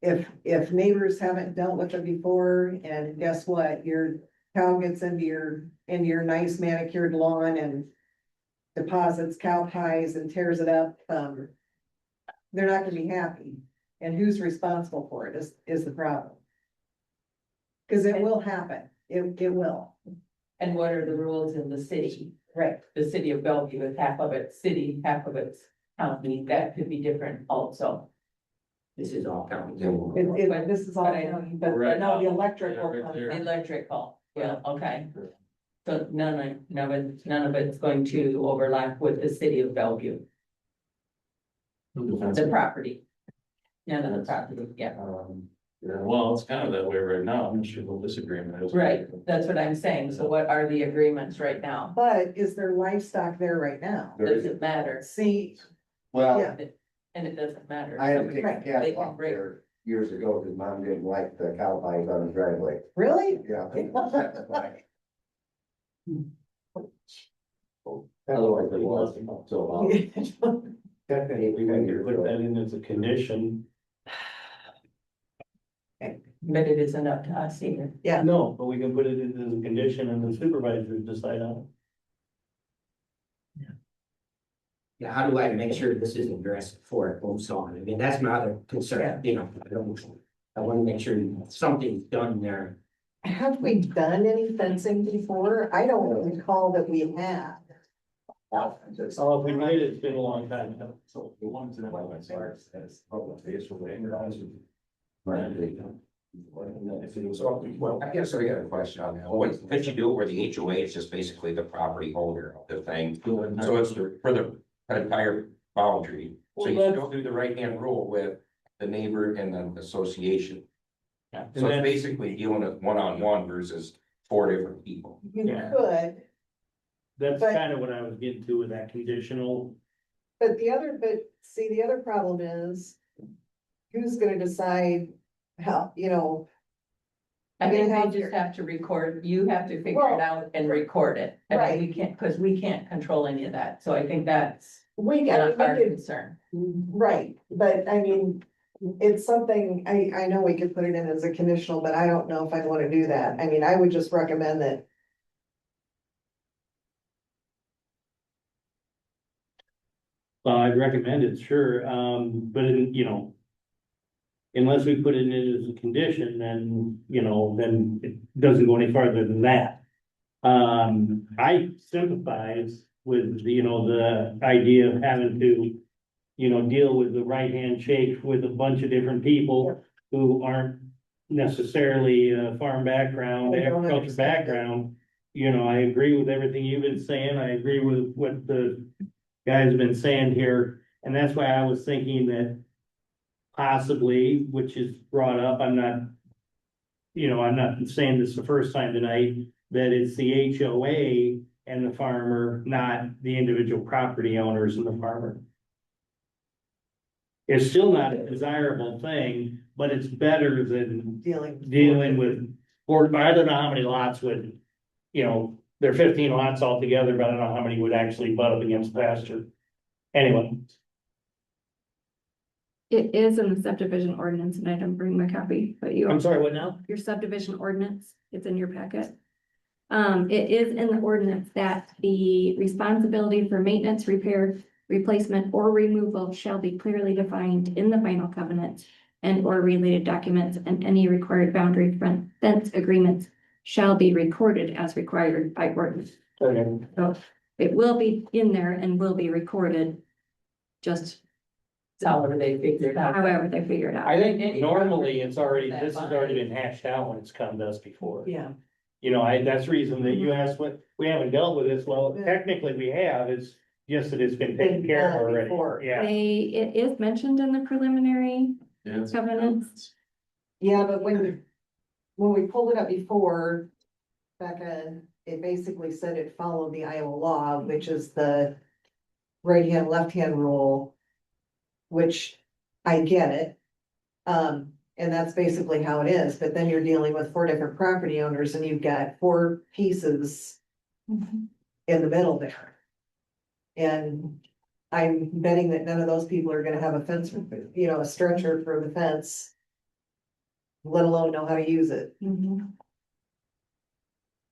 if neighbors haven't dealt with it before, and guess what, your cow gets into your nice manicured lawn and deposits cow pies and tears it up, they're not gonna be happy. And who's responsible for it is the problem. Cause it will happen, it will. And what are the rules in the city? Right. The city of Bellevue is half of its city, half of its county, that could be different also. This is all county. This is all, but Right. no, the electrical. Yeah, right there. Electrical, yeah, okay. So none of it's going to overlap with the city of Bellevue, the property. None of the property, yeah. Yeah, well, it's kind of that way right now. I'm not sure what this agreement is. Right, that's what I'm saying. So what are the agreements right now? But is there livestock there right now? Doesn't matter, See, Well, Yeah. and it doesn't matter. I had to take a Right. cat They can off break- there years ago because mom didn't like the cow pies on the driveway. really? Yeah. Otherwise, it was so. Technically, we could put that in as a condition. But it isn't up to us either. Yeah. No, but we can put it in as a condition and the supervisors decide on Yeah, how do I make sure this is addressed before it moves on? I mean, that's my other concern, you know, I want to make sure something's done there. Have we done any fencing before? I don't recall that we have. it. Oh, if we did, it's been a long time. So the ones that I as public face for well, I guess I got a question on that. What could you do where the HOA is just basically the property owner of the thing? So it's for the entire boundary. So you still do the right hand rule with the neighbor and the association. Yeah. So it's basically dealing with one-on-one versus 4 different people. You Yeah. could, That's But- kind of what I was getting to with that conditional. but the other problem is who's gonna decide how, I think have they your- just have to record, you have to figure Well, it out and record it. I right. mean, we can't, because we can't control any of that, so I think that's we not got, our we could, concern. right, but I mean, it's something, I know we could put it in as a conditional, but I don't know if I wanna do that. I mean, I would just recommend that. Well, I'd recommend it, sure, but unless we put it in as a condition, then, then it doesn't go any farther than that. I sympathize with, the idea of having to, deal with the right-hand shake with a bunch of different people who aren't necessarily a farm background, They don't agriculture understand it. background. I agree with everything you've been saying. I agree with what the guy's been saying here. And that's why I was thinking that possibly, which is brought up, I'm not saying this the first time tonight, that it's the HOA and the farmer, not the individual property owners and the farmer. It's still not a desirable thing, but it's better than dealing with, or I don't know how many lots would, there are 15 lots altogether, but I don't know how many would actually butt up against pasture. Anyway, It is in the subdivision ordinance, and I didn't bring my copy, but I'm sorry, what now? your subdivision ordinance, it's in your packet. It is in the ordinance that the responsibility for maintenance, repair, replacement, or removal shall be clearly defined in the final covenant and or related documents, and any required boundary fence agreements shall be recorded as required by ordinance. Okay. So it will be in there and will be recorded, just However they figure it out. however they figure it out. I think normally it's already, this has already been hashed out when it's come to us before. Yeah. That's the reason that you asked what, we haven't dealt with this, well, Yeah. technically we have, it's just that it's been taken Been care of done already, before. yeah. It is mentioned in the preliminary Yeah, it's- covenants. Yeah, but when we pulled it up before, Becca, it basically said it followed the Iowa law, which is the right hand, left hand rule, which I get it. And that's basically how it is, but then you're dealing with 4 different property owners and you've got 4 pieces in the middle there. And I'm betting that none of those people are gonna have a fence, a stretcher for the fence. let alone know how to use it.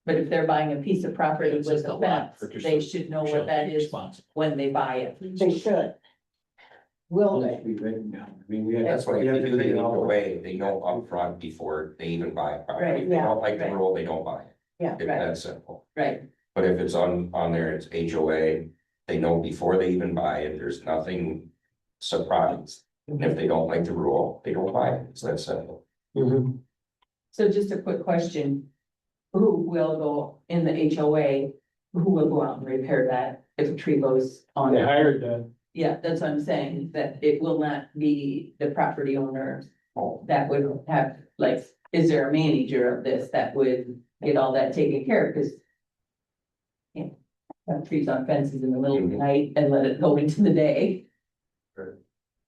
But if they're buying a piece of property It's with just a a lot fence, for they should know what that is responsible. when they buy it. They should. Will they? That's why if they do the HOA, they know upfront before they even buy a property. Right, If they yeah, don't like the right. rule, they don't buy it. Yeah, It's right. that simple. Right, But if it's on there, it's HOA, they know before they even buy it, there's nothing surprised. And if they don't like the rule, they don't buy it. It's that simple. so just a quick question. Who will go in the HOA, who will go out and repair that if a tree goes on? They it? hired the, Yeah, that's what I'm saying, that it will not be the property owner that would have, like, is there a manager of this that would get all that taken care of, because yeah, have trees on fences in the middle of the night and let it go into the day.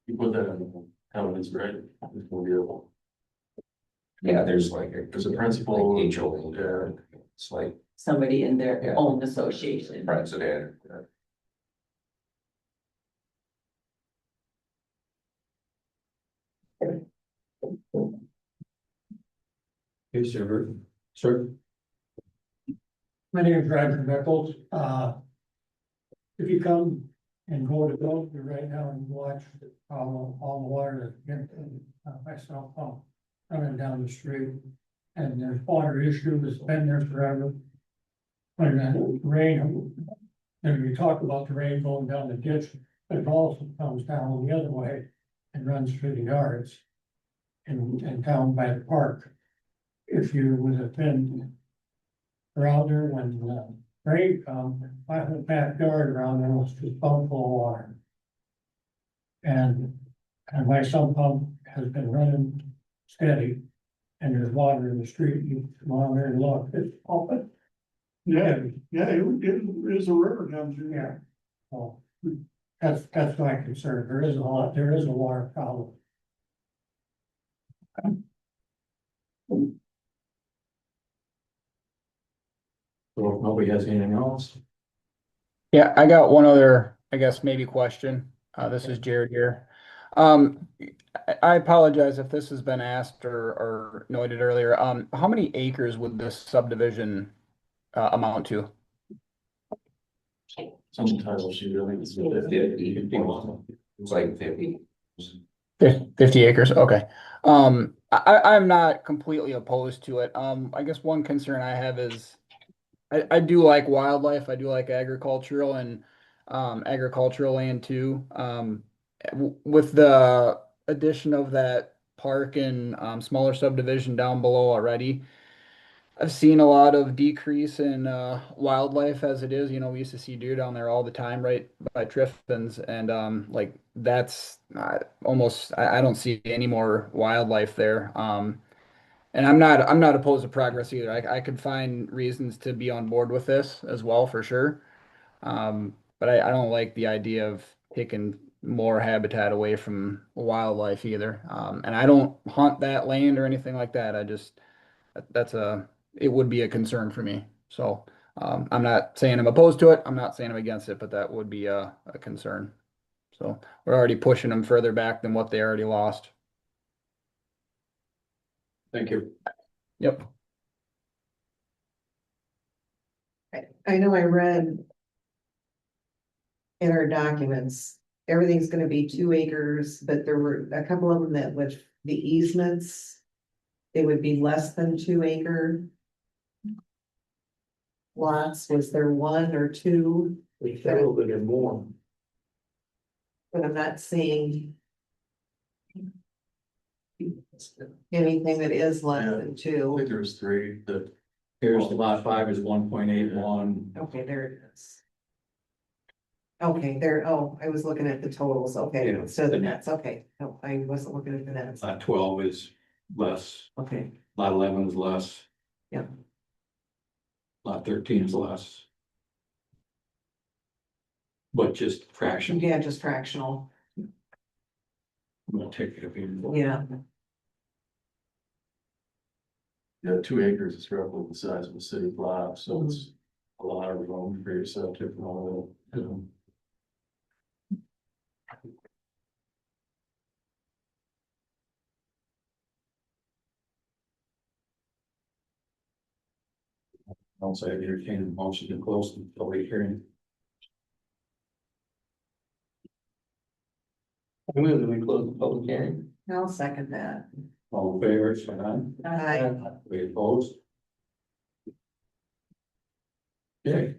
You put that in the covenants, right? It's gonna be able. Yeah, there's like There's a principal. like HOA there. It's like Somebody in their Yeah. own association. president. Is there, sir? My name is Roger Nichols. If you come and go to Bellevue right now and watch all the water that's getting, myself, coming down the street. And there's water issue that's been there forever. When the rain, and we talk about the rain going down the ditch, but it also comes down the other way and runs through the yards. And down by the park. If you would have been around there when rain come, my whole backyard around there was just full of water. And my sump pump has been running steady. And there's water in the street, you come on there and look, it's open. Yeah, it is a river comes through there. So, that's my concern, there is a water problem. So if nobody has anything else? Yeah, I got one other, I guess, maybe question. This is Jared here. I apologize if this has been asked or noted earlier. How many acres would this subdivision amount to? Some title sheet, I think it's 50. It's like 50. 50 acres, okay. I'm not completely opposed to it. I guess one concern I have is I do like wildlife, I do like agricultural and agricultural land too. With the addition of that park and smaller subdivision down below already, I've seen a lot of decrease in wildlife as it is. You know, we used to see deer down there all the time, right by Triffin's, and like that's almost I don't see any more wildlife there. And I'm not opposed to progress either. I could find reasons to be on board with this as well for sure. But I don't like the idea of taking more habitat away from wildlife either. And I don't hunt that land or anything like that. I just it would be a concern for me. So I'm not saying I'm opposed to it. I'm not saying I'm against it, but that would be a concern. So we're already pushing them further back than what they already lost. Thank you. Yep. I know I read in our documents, everything's gonna be 2 acres, but there were a couple of them that with the easements, it would be less than 2 acre lots. Was there 1 or 2? We feel that it's more. But I'm not seeing anything that is less than I 2. think there's 3 that. Here's lot 5 is 1.81. Okay, there it is. Okay, there, oh, I was looking at the totals, okay, Yeah. so the nets, okay, no, I wasn't looking at the nets, Lot 12 is less. okay, Lot 11 is less. Yeah. Lot 13 is less. But just fraction. yeah, just fractional, I'm gonna take it up even. yeah. Yeah, 2 acres is roughly the size of a city block, so it's a lot of room for yourself to promote. Also, I entertain a motion to close the public hearing. I move that we close the public hearing. I'll second that. All in favor, say aye. Aye. We opposed? Okay.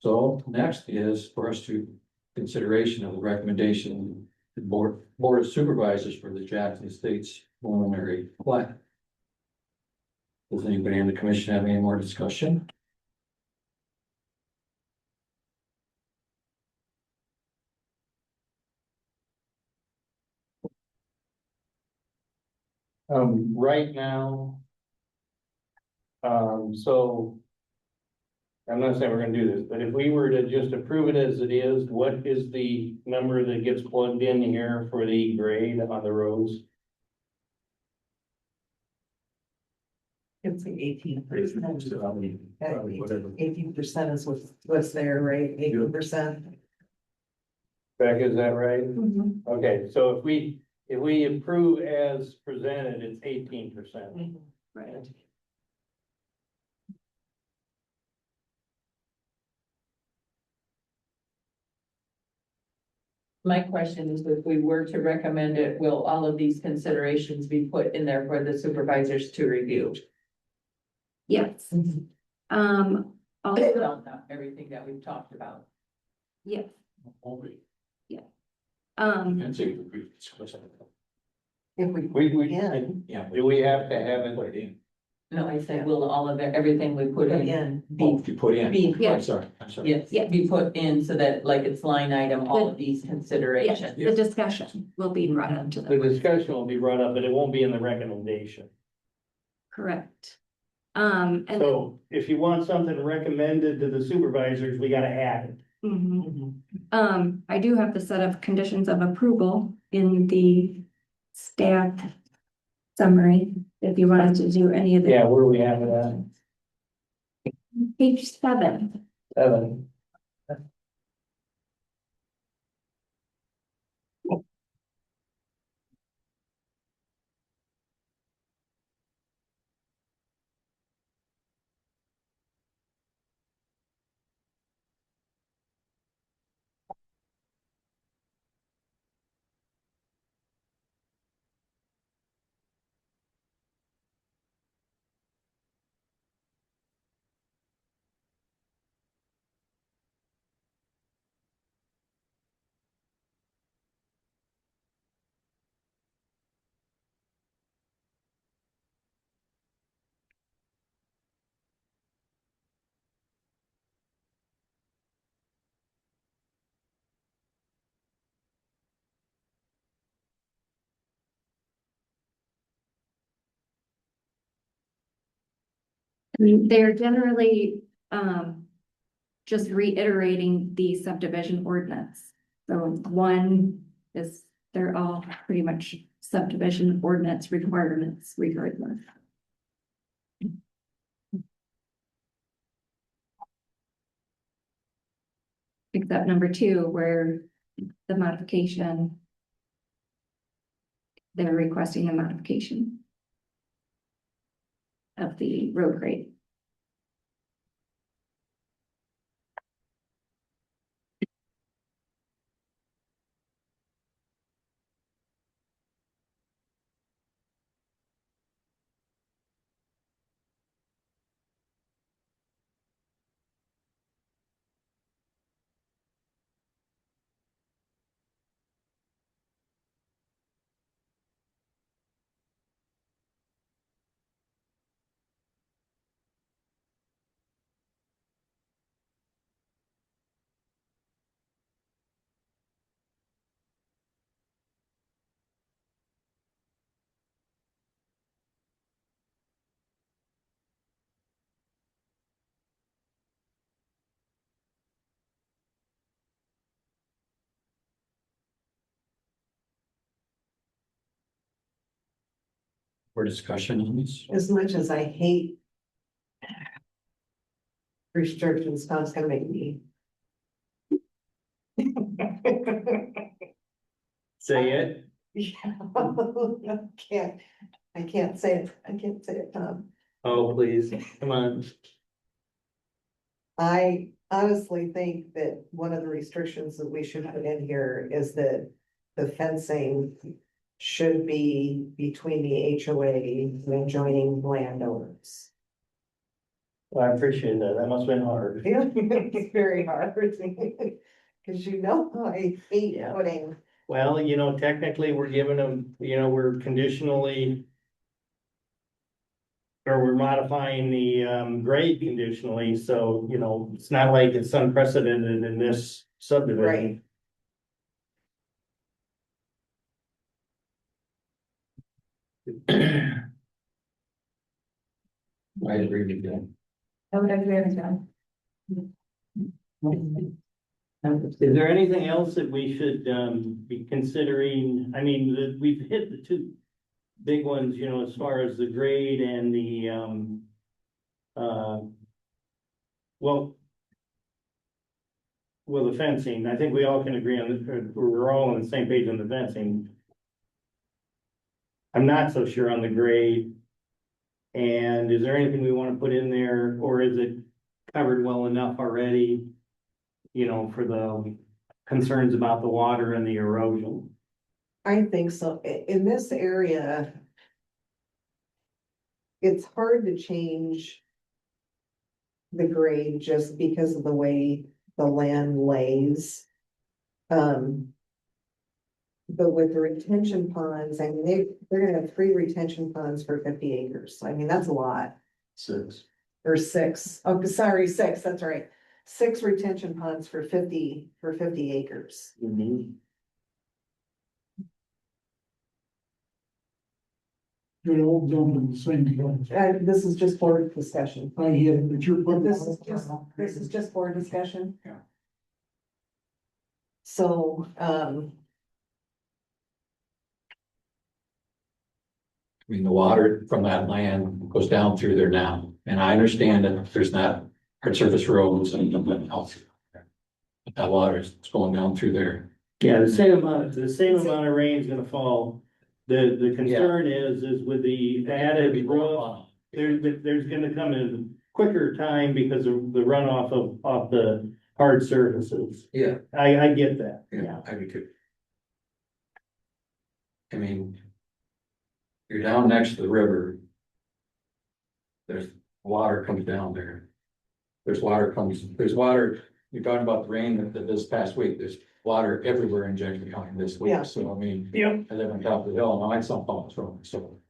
So next is for us to consideration of the recommendation to board of supervisors for the Jackson Estates preliminary plat. Does anybody in the commission have any more discussion? Right now. So. I'm not saying we're gonna do this, but if we were to just approve it as it is, what is the number that gets plugged in here for the grade on the roads? It's 18%. 18% is what's there, right? 18%. Beck, is that right? Mhm. Okay, so if we approve as presented, it's 18%. Right. My question is, if we were to recommend it, will all of these considerations be put in there for the supervisors to review? Yes. Also, Well, not everything that we've talked about. yes, Only. um, see if we discuss it. If we, Yeah. Do we have to have it? Put it in. No, I said, will all of it, everything we put in, Oh, you put in. be, Yeah. I'm sorry. yes, Yeah. be put in so that like it's line item, all of these yes, considerations. the discussion will be brought up to The them, discussion will be brought up, but it won't be in the recommendation. correct? And So if you want something recommended to the supervisors, we gotta add it. mhm. I do have the set of conditions of approval in the staff summary, if you wanted to do any of the. Yeah, where do we have it at? Page 7. 7. They're generally, just reiterating the subdivision ordinance. So one is, they're all pretty much subdivision ordinance requirements regardless. Except number 2, where the modification, they're requesting a modification of the road grade. For discussion on this. as much as I hate restrictions, now it's gonna make me. Say it. Yeah, I can't say it, Tom. Oh, please, come on. I honestly think that one of the restrictions that we should put in here is that the fencing should be between the HOA and adjoining landowners. Well, I appreciate that. That must have been hard. It's very hard, because you know, I hate Yeah. putting, Well, technically, we're giving them, we're conditionally. Or we're modifying the grade conditionally, so, it's not like it's unprecedented in this subdivision. I agree with you. I would agree with that. Is there anything else that we should be considering? I mean, we've hit the two big ones, as far as the grade and the the fencing. I think we all can agree on we're all on the same page on the fencing. I'm not so sure on the grade. And is there anything we want to put in there, or is it covered well enough already? For the concerns about the water and the erosion. I think so, in this area. It's hard to change the grade just because of the way the land lays. But with the retention ponds, I mean, they're gonna have 3 retention ponds for 50 acres. I mean, that's a lot. 6. Or 6. Oh, sorry, 6, that's right. 6 retention ponds for 50 acres. They all dump in the same place. This is just board discussion. I get it, but you're putting. This is just board discussion. Yeah. So, I mean, the water from that land goes down through there now, and I understand that there's not hard surface roads and nothing else. But that water is going down through there. Yeah, the same amount of rain is gonna fall. The concern is with the added roof, there's gonna come in quicker time because of the runoff of the hard surfaces. Yeah. I get that. Yeah, I mean, I mean, you're down next to the river. There's water comes down there. There's water, you're talking about the rain that this past week, there's water everywhere in Jackson County this week, Yeah. so I mean. Yep. I live on top of the hill, and I saw pumps from, so.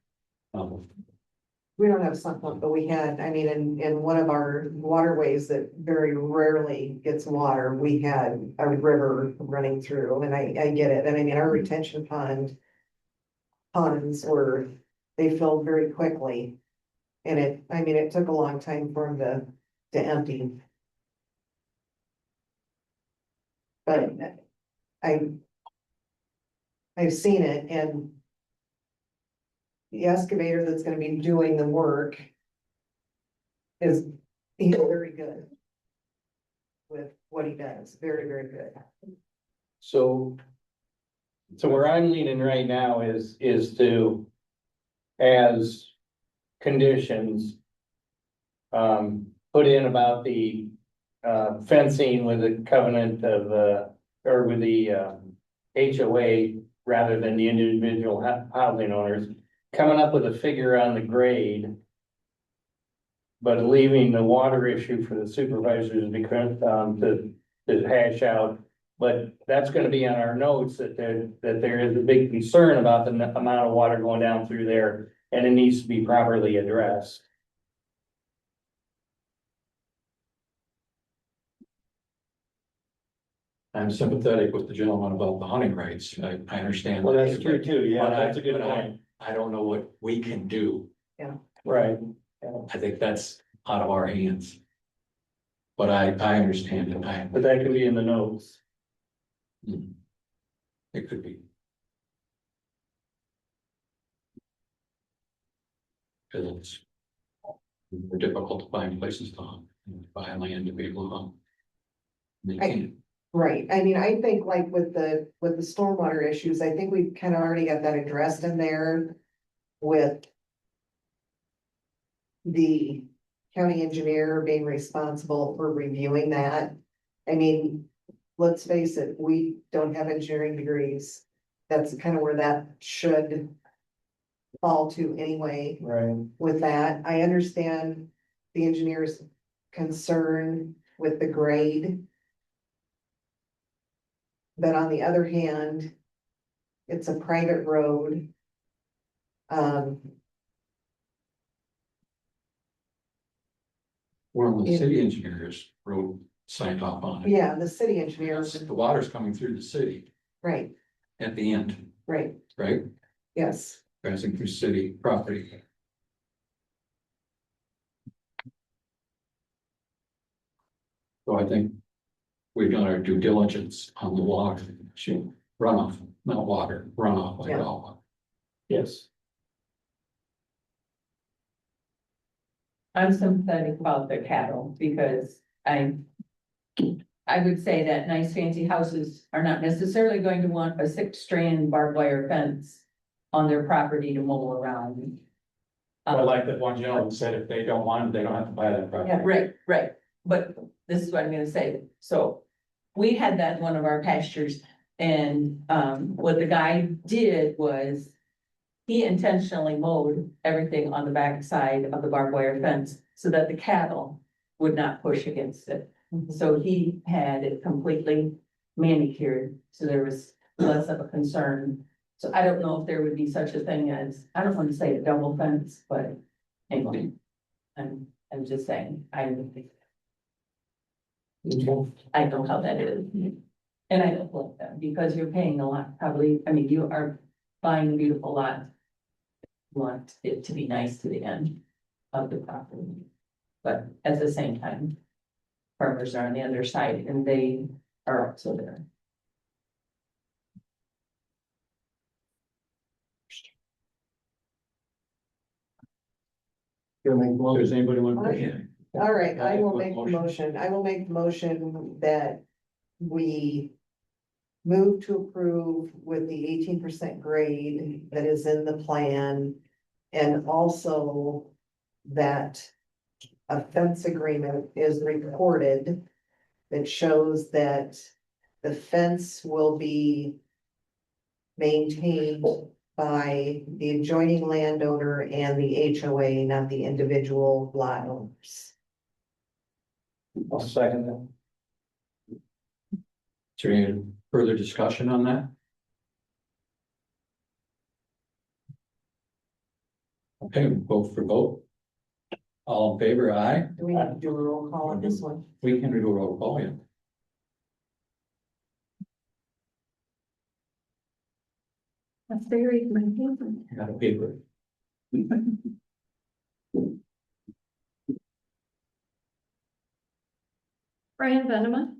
we don't have sump pump, but we had, I mean, in one of our waterways that very rarely gets water, we had a river running through, and I get it, and I mean, our retention ponds they filled very quickly. And it took a long time for them to empty. But I've seen it, and the excavator that's gonna be doing the work he's very good with what he does, very, very good. So where I'm leaning right now is to, as conditions, put in about the fencing with the covenant of, or with the HOA rather than the individual housing owners, coming up with a figure on the grade, but leaving the water issue for the supervisors to hash out. But that's gonna be on our notes that there is a big concern about the amount of water going down through there, and it needs to be properly addressed. I'm sympathetic with the gentleman about the hunting rights, I understand. Well, that's true too, yeah, But that's a good but point. I don't know what we can do, Right. I think that's out of our hands. But I understand it, But that can be in the notes. it could be. Cause it's more difficult to find places to hunt, buy land to be able to hunt. They can't. Right, I mean, I think like with the stormwater issues, I think we've kind of already got that addressed in there with the county engineer being responsible for reviewing that. I mean, let's face it, we don't have engineering degrees. That's kind of where that should fall to anyway. Right. With that, I understand the engineer's concern with the grade. But on the other hand, it's a private road. One of the city engineers wrote, signed off on it. Yeah, the city engineers, The water's coming through the city right, at the end, right, right? yes. Passing through city property. So I think we've done our due diligence on the water, runoff, not water, runoff like Yeah. all. Yes. I'm sympathetic about the cattle because I would say that nice fancy houses are not necessarily going to want a 6-strand barbed wire fence on their property to mow around. But like that one gentleman said, if they don't want it, they don't have to buy that property. Yeah, right, right. But this is what I'm gonna say. So we had that in one of our pastures and what the guy did was he intentionally mowed everything on the back side of the barbed wire fence so that the cattle would not push against it. So he had it completely manicured, so there was less of a concern. So I don't know if there would be such a thing as, I don't want to say a double fence, but anyway. I'm just saying, I know how that is. And I don't blame them because you're paying a lot, probably, I mean, you are buying a beautiful lot. You want it to be nice to the end of the property. But at the same time, farmers are on the other side and they are also there. Does anybody want to? Okay. All right, I will make the motion. I will make the motion that we move to approve with the 18% grade that is in the plan. And also that a fence agreement is recorded that shows that the fence will be maintained by the adjoining landowner and the HOA, not the individual lot owners. I'll second that. Is there any further discussion on that? Okay, we'll go for vote. All in favor, aye? Do we need to do a roll call on this one? We can do a roll call, yeah. That's very my paper. Got a paper. Brian Venema,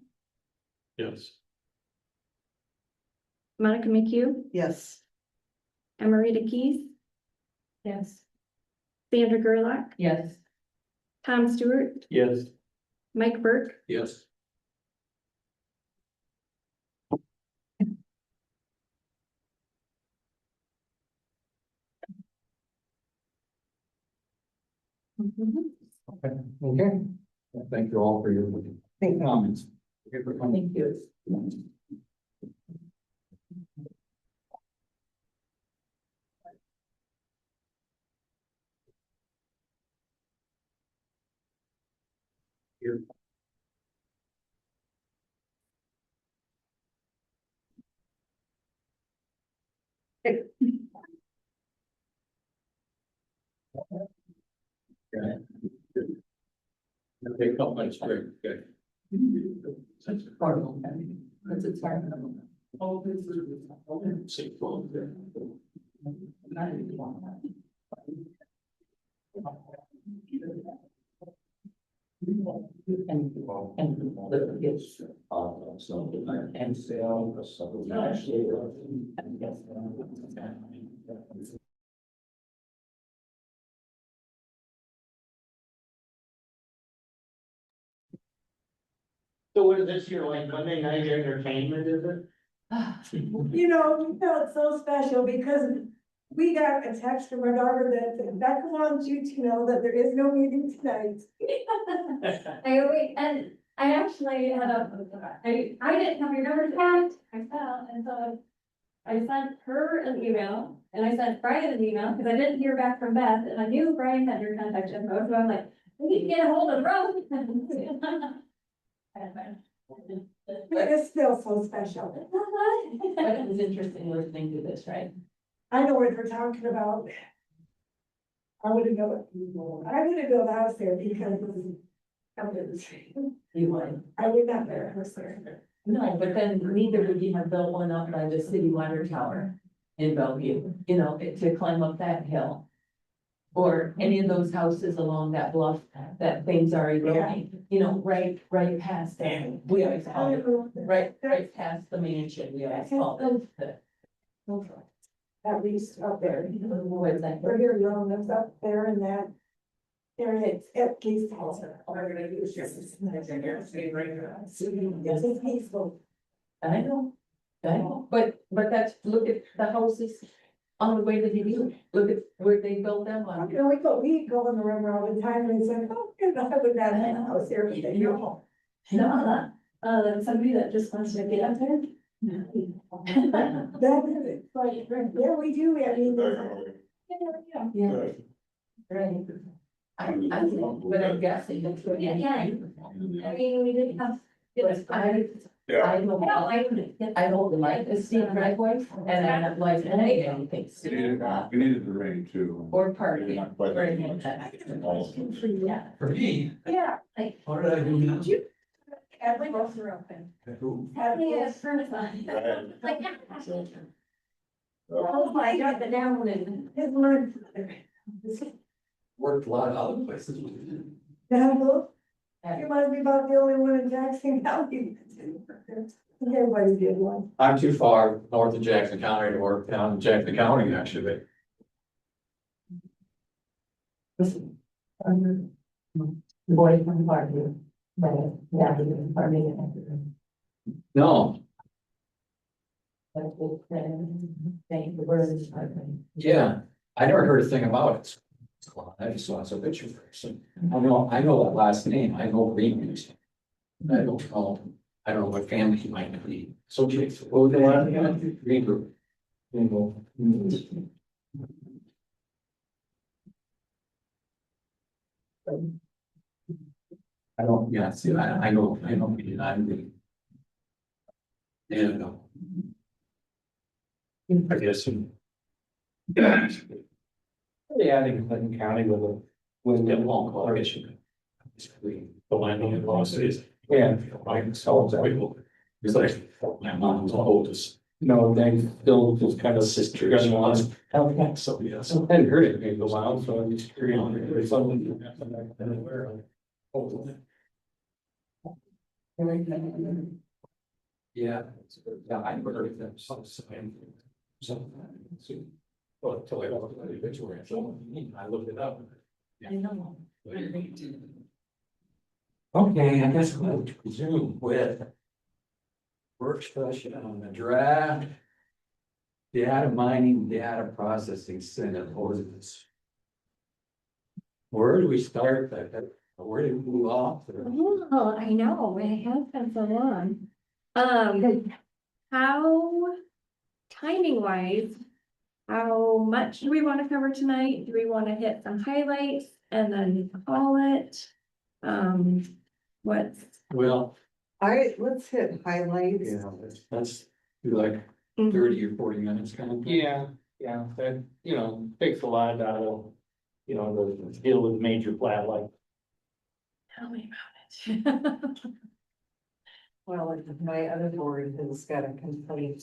Yes. Monica McHugh, Yes. Emerita Keys, Yes. Sandra Gerlach, Yes. Tom Stewart, Yes. Mike Burke, Yes. Okay. Thank you all for your comments. Okay, for coming. Thank you. Here. Okay. Take a couple minutes break, okay? That's part of it. That's its part. Oh, this is. Say, well, there. So what is this year, like Monday night entertainment, is it? You know, we felt so special because We got a text from our daughter that Becca wants you to know that there is no meeting tonight. And I actually had I didn't have your number yet, I fell, and so I sent her an email, and I sent Brian an email, because I didn't hear back from Beth, and I knew Brian had your contact info, so I'm like, we need to get a hold of Rose. It feels so special. But it was interesting listening to this, right? I know what they're talking about. I would have built a house there because You would. I would not build a house there. No, but then neither would you have built one up by the city water tower in Bellevue, you know, to climb up that hill. Or any of those houses along that bluff that things are eroding, you know, right past that. We always call it, right past the mansion, we always call it the. At least up there. What is that? We're here, young, that's up there in that area, it's at least. It's peaceful. I know, but that's, look at the houses on the way to the, look at where they built them on. You know, we go in the river all the time and say, oh, you know, I would not have a house here, but you know. Somebody that just wants to get up there. That is it, like, yeah, we do, I mean. Yeah. Right. But I'm guessing that's what. Yeah. I mean, we did have. I don't like the steep driveway and I don't like anything. We needed the rain too. Or parking. Or anything like that. Yeah. For me, Yeah, like. what did I do now? Every both are open. Who? Yeah, furnace on. Like. Oh my God, the down one. His word. Worked a lot of other places. That book, you must be about the only one in Jackson County. Everybody did one. I'm too far north of Jackson County to work down in Jackson County, actually. Listen. Boy from Parkview. Yeah, Parkview. No. Yeah, I never heard a thing about it. I just saw a picture first. I know that last name, I know Greenleaf. I don't know what family he might be. So, what was the last name? Greenleaf. I don't, yeah, see, I know, I'm the. Yeah. I guess. Yeah, I think Clinton County with the long call issue. Basically, the landing in Los Angeles. Yeah. Like, so it's like, my mom's oldest. No, they still just kind of sisters. Okay, so, yeah, so I hadn't heard it in a while, so I'm just curious. There's something I've been aware of. Yeah, I never heard of them. Well, until I looked at the obituary, I looked it up. I know. Okay, I guess we'll resume with work session on the draft data mining, data processing Senate ordinance. Where do we start? Where do we move off? Oh, I know, it has been so long. How, timing wise, how much do we want to cover tonight? Do we want to hit some highlights and then call it? What's? Well, let's hit highlights. yeah, let's do like 30 or 40 minutes kind of. thing. Yeah, that, you know, takes a lot out of, you know, the deal with major plat like. Tell me about it. Well, my other board has got a complaint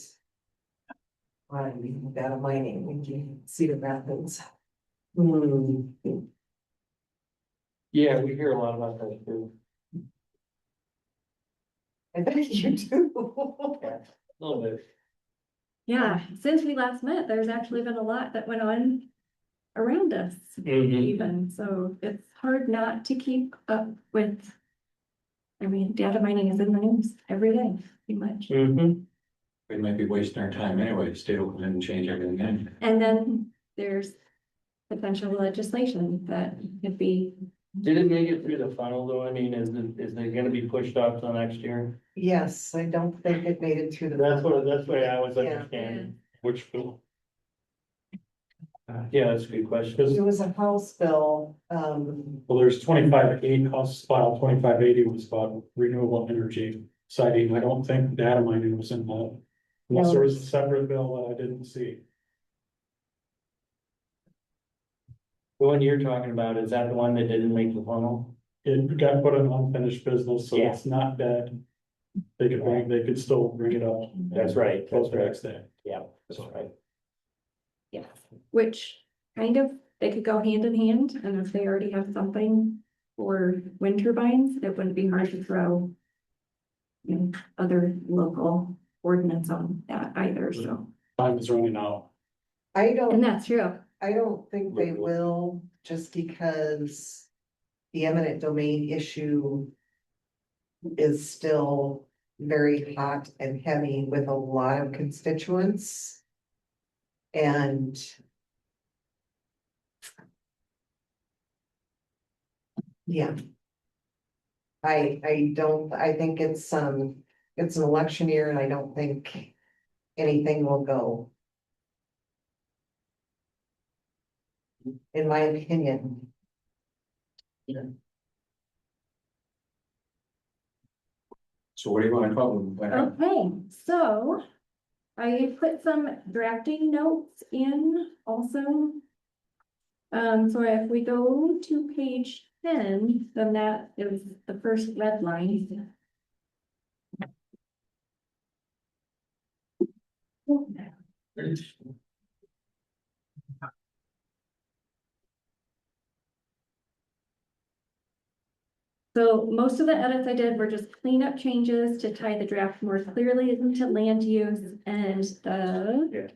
on data mining in Cedar Rapids. Yeah, we hear a lot about that too. I bet you do. A little bit. Yeah, since we last met, there's actually been a lot that went on around us even, so it's hard not to keep up with. I mean, data mining is in the news every day, pretty much. We might be wasting our time anyway. The state will come in and change everything anyway. And then there's potential legislation that could be. Did it make it through the funnel though? I mean, is it gonna be pushed off till next year? Yes, I don't think it made it through the. That's what I was Yeah. understanding. Which bill? Yeah, that's a good question, 'cause It was a House bill, Well, there's 2580, House File 2580 was about renewable energy citing. I don't think data mining was in that. Unless there was a separate bill that I didn't see. the one you're talking about, is that the one that didn't make the funnel? It got put in unfinished business, so Yeah. it's not dead. They could still bring it up. That's right, Close that's the right. next day. Yeah, that's right. Yeah, which kind of, they could go hand in hand, and if they already have something for wind turbines, it wouldn't be hard to throw. You know, other local ordinance on that either, so, Time is running out. and that's true. I don't think they will, just because the eminent domain issue is still very hot and heavy with a lot of constituents. And yeah. I think it's an election year and I don't think anything will go. In my opinion. So what do you want to call them? Okay, so I put some drafting notes in also. So if we go to page 10, then that is the first red line. So most of the edits I did were just cleanup changes to tie the draft more clearly into land use and the.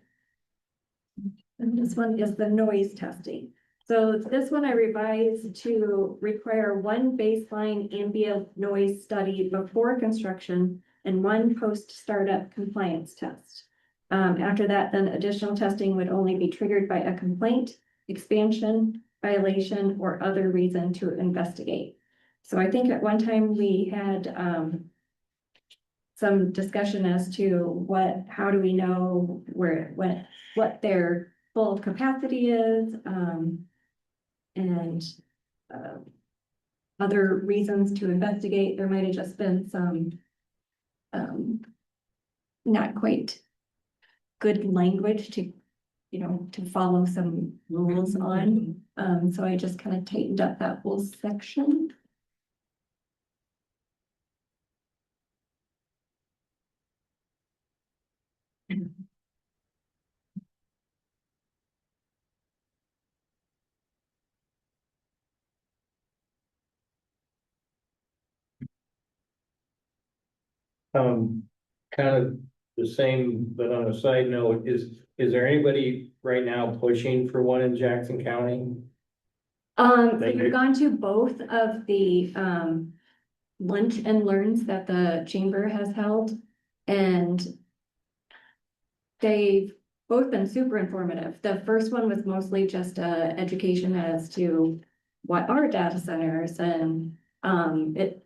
And this one is the noise testing. So this one I revised to require one baseline ambient noise study before construction and one post-startup compliance test. After that, then additional testing would only be triggered by a complaint, expansion, violation, or other reason to investigate. So I think at one time we had some discussion as to how do we know what their full capacity is, and other reasons to investigate. There might have just been some not quite good language to, to follow some rules on. So I just kind of tightened up that whole section. Kind of the same, but on a side note, is there anybody right now pushing for one in Jackson County? So we've gone to both of the lunch and learns that the chamber has held, and they've both been super informative. The first one was mostly just education as to what are data centers, and it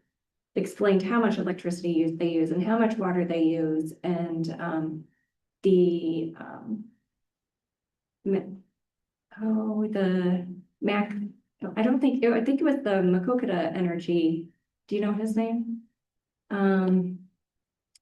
explained how much electricity they use and how much water they use, and the Mac, I think it was the Makokata Energy. Do you know his name?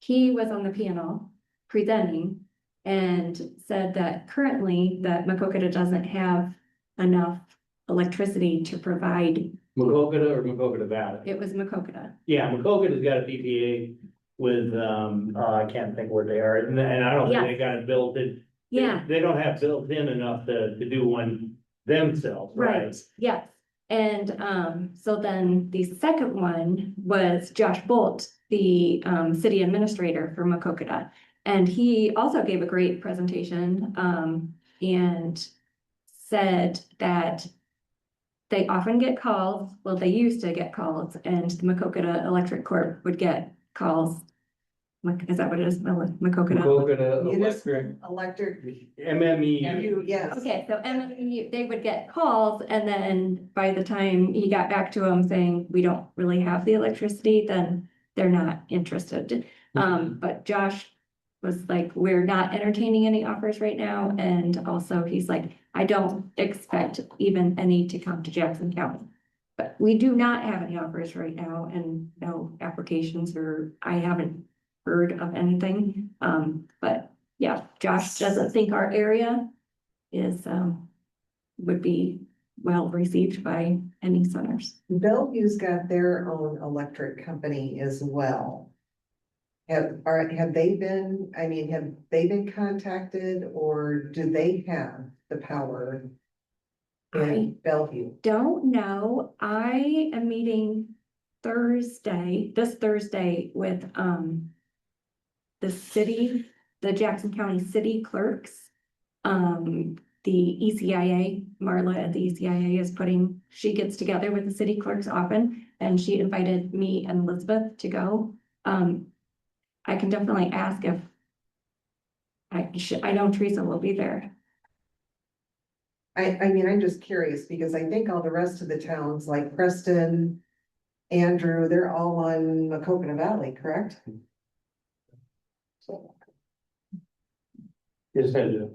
He was on the panel presenting and said that currently that Makokata doesn't have enough electricity to provide. Makokata or Makokata Valley? It was Makokata. Yeah, Makokata's got a PPA with, I can't think where they are, and I don't think they got it built in. Yeah. They don't have built in enough to do one themselves, right? Yes. And so then the second one was Josh Bolt, the city administrator for Makokata. And he also gave a great presentation and said that they often get calls. Well, they used to get calls, and the Makokata Electric Corp would get calls Is that what it is? Macokota? Macokota Municipal Electric, electric, MME. yes. Okay, so they would get calls and then by the time he got back to them saying, we don't really have the electricity, then they're not interested. But Josh was like, we're not entertaining any offers right now. And also he's like, I don't expect even any to come to Jackson County. But we do not have any offers right now and no applications, or I haven't heard of anything. But yeah, Josh doesn't think our area is, would be well received by any centers. Bellevue's got their own electric company as well. Have they been, I mean, have they been contacted or do they have the power in Bellevue? Don't know. I am meeting this Thursday with, the Jackson County City Clerks. The ECIA, Marla at the ECIA she gets together with the city clerks often, and she invited me and Elizabeth to go. I can definitely ask if I know Teresa will be there. I mean, I'm just curious because I think all the rest of the towns like Preston, Andrew, they're all on Macokota Valley, correct? Just had to.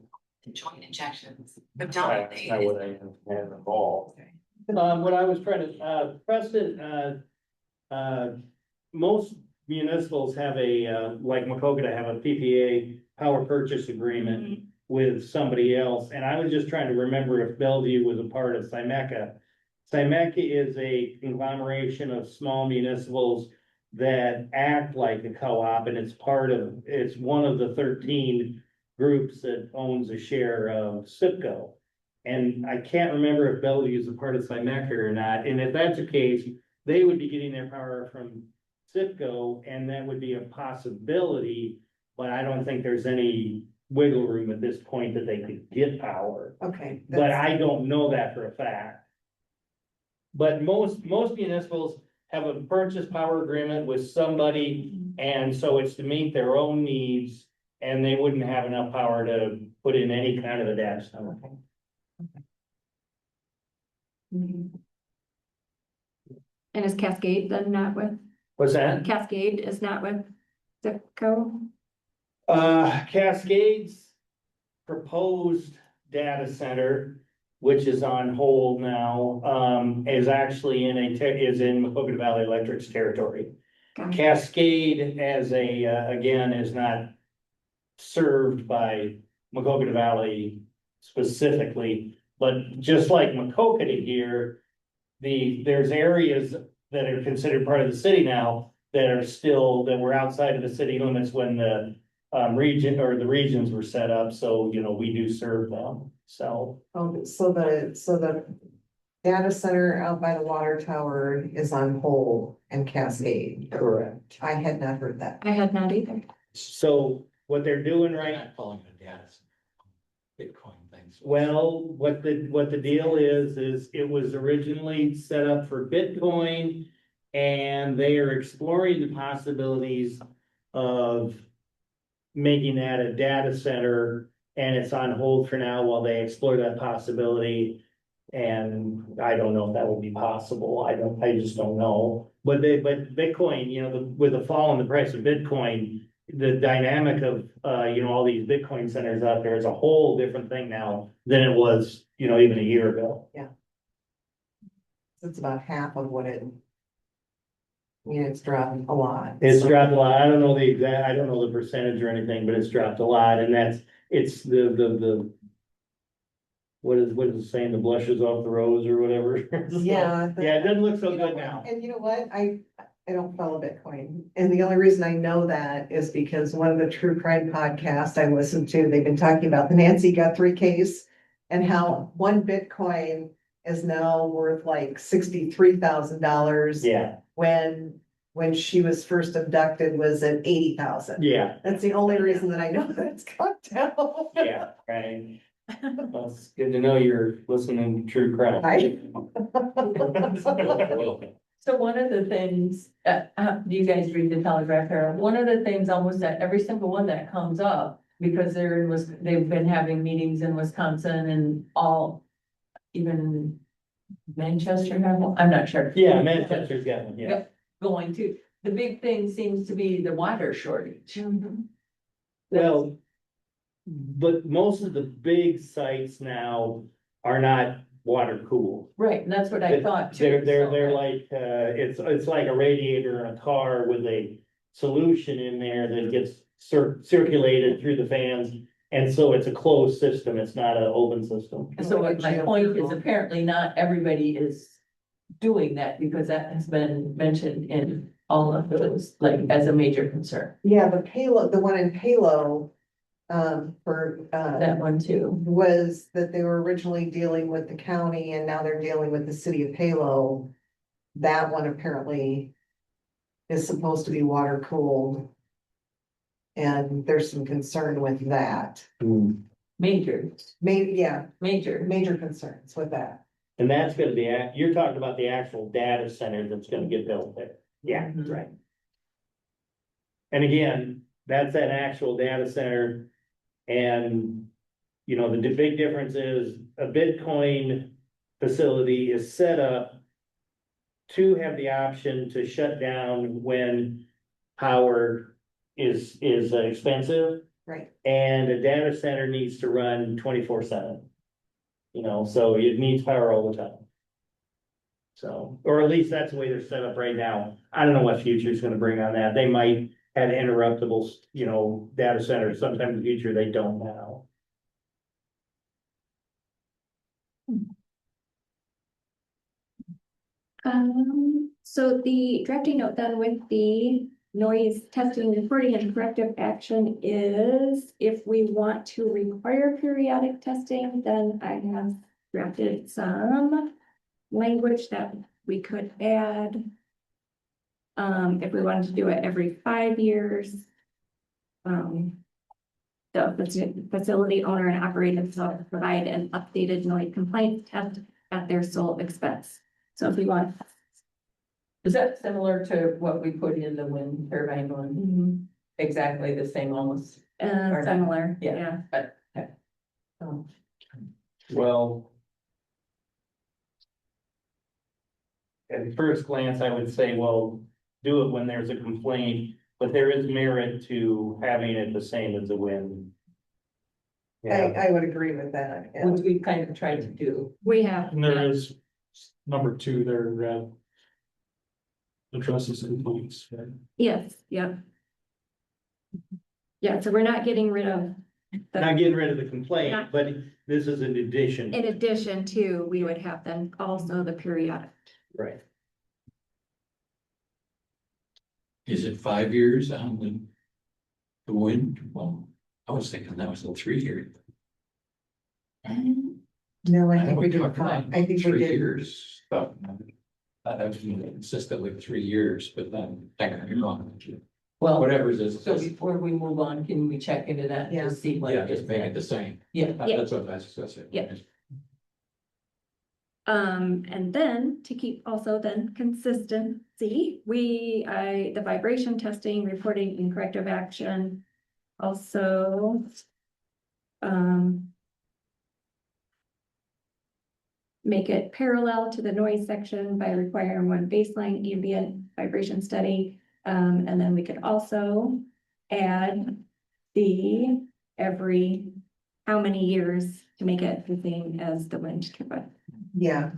Joint injections, but That's not what I have involved. What I was trying to, Preston, most municipals have a, like Macokota have a PPA power purchase agreement with somebody else, and I was just trying to remember if Bellevue was a part of Symeca. Symeca is a conglomeration of small municipals that act like a co-op, and it's one of the 13 groups that owns a share of SIPCO. And I can't remember if Bellevue is a part of Symeca or not, and if that's the case, they would be getting their power from SIPCO, and that would be a possibility, but I don't think there's any wiggle room at this point that they could get power. Okay. But I don't know that for a fact. But most municipals have a purchase power agreement with somebody, and so it's to meet their own needs. And they wouldn't have enough power to put in any kind of a data center. And is Cascade then not with? What's that? Cascade is not with ZipCo? Cascade's proposed data center, which is on hold now, is actually is in Macokota Valley Electric's territory. Cascade as again, is not served by Macokota Valley specifically, but just like Macokota here, there's areas that are considered part of the city now that were outside of the city limits when the region or the regions were set up. So, we do serve them. So. So the data center out by the water tower is on hold and Cascade. Correct. I had not heard that. I had not either. So what they're doing right now. Calling it data center. Bitcoin things. Well, what the deal is it was originally set up for Bitcoin, and they are exploring the possibilities of making that a data center, and it's on hold for now while they explore that possibility. And I don't know if that would be possible. I just don't know. But Bitcoin, with the fall in the price of Bitcoin, the dynamic of, all these Bitcoin centers out there is a whole different thing now than it was, even a year ago. Yeah. It's about half of what it's dropped a lot. It's dropped a lot. I don't know the percentage or anything, but it's dropped a lot, and it's the what is it saying, the blushes off the rose or whatever. Yeah. Yeah, it doesn't look so good now. And you know what? I don't follow Bitcoin. And the only reason I know that is because one of the true crime podcasts I listened to, they've been talking about the Nancy Guthrie case and how one Bitcoin is now worth like $63,000. Yeah. When she was first abducted was at 80,000. Yeah. That's the only reason that I know that it's gone down. Yeah, right. Well, it's good to know you're listening to true crime. So one of the things, do you guys read the Telegraph Herald? One of the things almost that every single one that comes up, because they've been having meetings in Wisconsin and all, even Manchester, I'm not sure. Yeah, Manchester's got one, yeah. Going to, the big thing seems to be the water shortage. Well, but most of the big sites now are not water cooled. Right, and that's what I thought too. They're like, it's like a radiator in a car with a solution in there that gets circulated through the fans. And so it's a closed system, it's not an open system. So what my point is apparently not everybody is doing that because that has been mentioned in all of those, like as a major concern. Yeah, the one in Palo, That one too. was that they were originally dealing with the county and now they're dealing with the city of Palo. That one apparently is supposed to be water cooled. And there's some concern with that. Major, Major concerns with that. And that's gonna be, you're talking about the actual data center that's gonna get built there. Yeah, Mhm. right. And again, that's an actual data center. And, you know, the big difference is a Bitcoin facility is set up to have the option to shut down when power is expensive. Right. And a data center needs to run 24/7. You know, so it needs power all the time. So, or at least that's the way they're set up right now. I don't know what future's gonna bring on that. They might have interruptible, you know, data centers sometime in the future. They don't now. So the drafting note then with the noise testing, reporting and corrective action is if we want to require periodic testing, then I have drafted some language that we could add. If we wanted to do it every 5 years. The facility owner and operator shall provide an updated noise complaint test at their sole expense. So if you want. Is that similar to what we put in the wind turbine one? Exactly the same almost. Or not? Similar, Yeah. yeah. But, okay. Well. At first glance, I would say, well, do it when there's a complaint, but there is merit to having it the same as the wind. Yeah, I would agree with that. Yeah. Which we kind of tried to do. We have. and there is, Number two, there, addresses complaints. Yes, yep. Yeah, so we're not getting rid of. not getting rid of the complaint, but this is an addition. In addition to, we would have then also the periodic. Right. Is it 5 years on the wind? Well, I was thinking that was a 3 year. No, I I think we did, talked about I think we 3 did. years, but I was consistently 3 years, but then I could be wrong. Well, Whatever it is. so before we move on, can we check into that Yeah. to see what? Yeah, just make it the same. Yeah. That's what I was discussing. Yeah. And then to keep also then consistency, the vibration testing, reporting and corrective action. Also. Make it parallel to the noise section by requiring one baseline ambient vibration study. And then we could also add the every how many years to make it the same as the wind turbine. Yeah.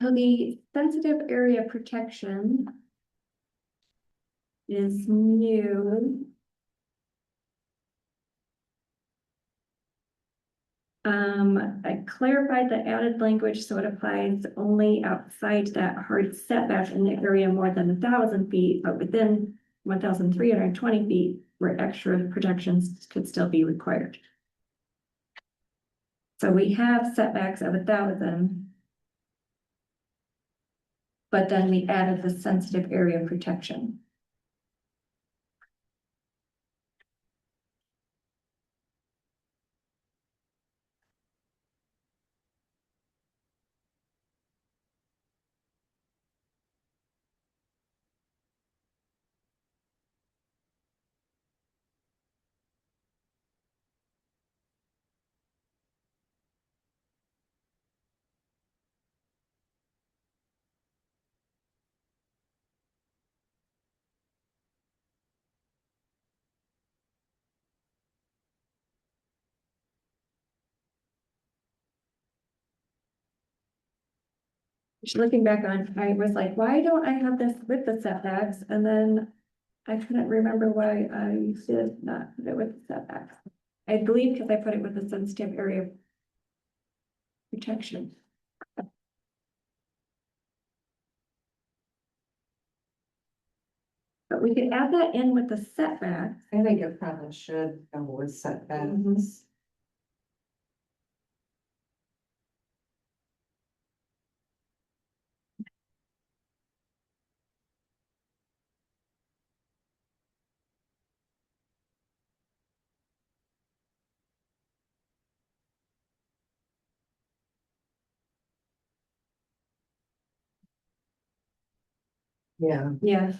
So the sensitive area protection is new. I clarified the added language so it applies only outside that hard setback in the area more than 1,000 feet, but within 1,320 feet where extra protections could still be required. So we have setbacks of 1,000. But then we added the sensitive area protection. Looking back on, I was like, why don't I have this with the setbacks? And then I couldn't remember why I did not put it with the setbacks. I believe because I put it with the sensitive area protection. But we could add that in with the setbacks. I think it probably should go with setbacks. Yeah. Yes.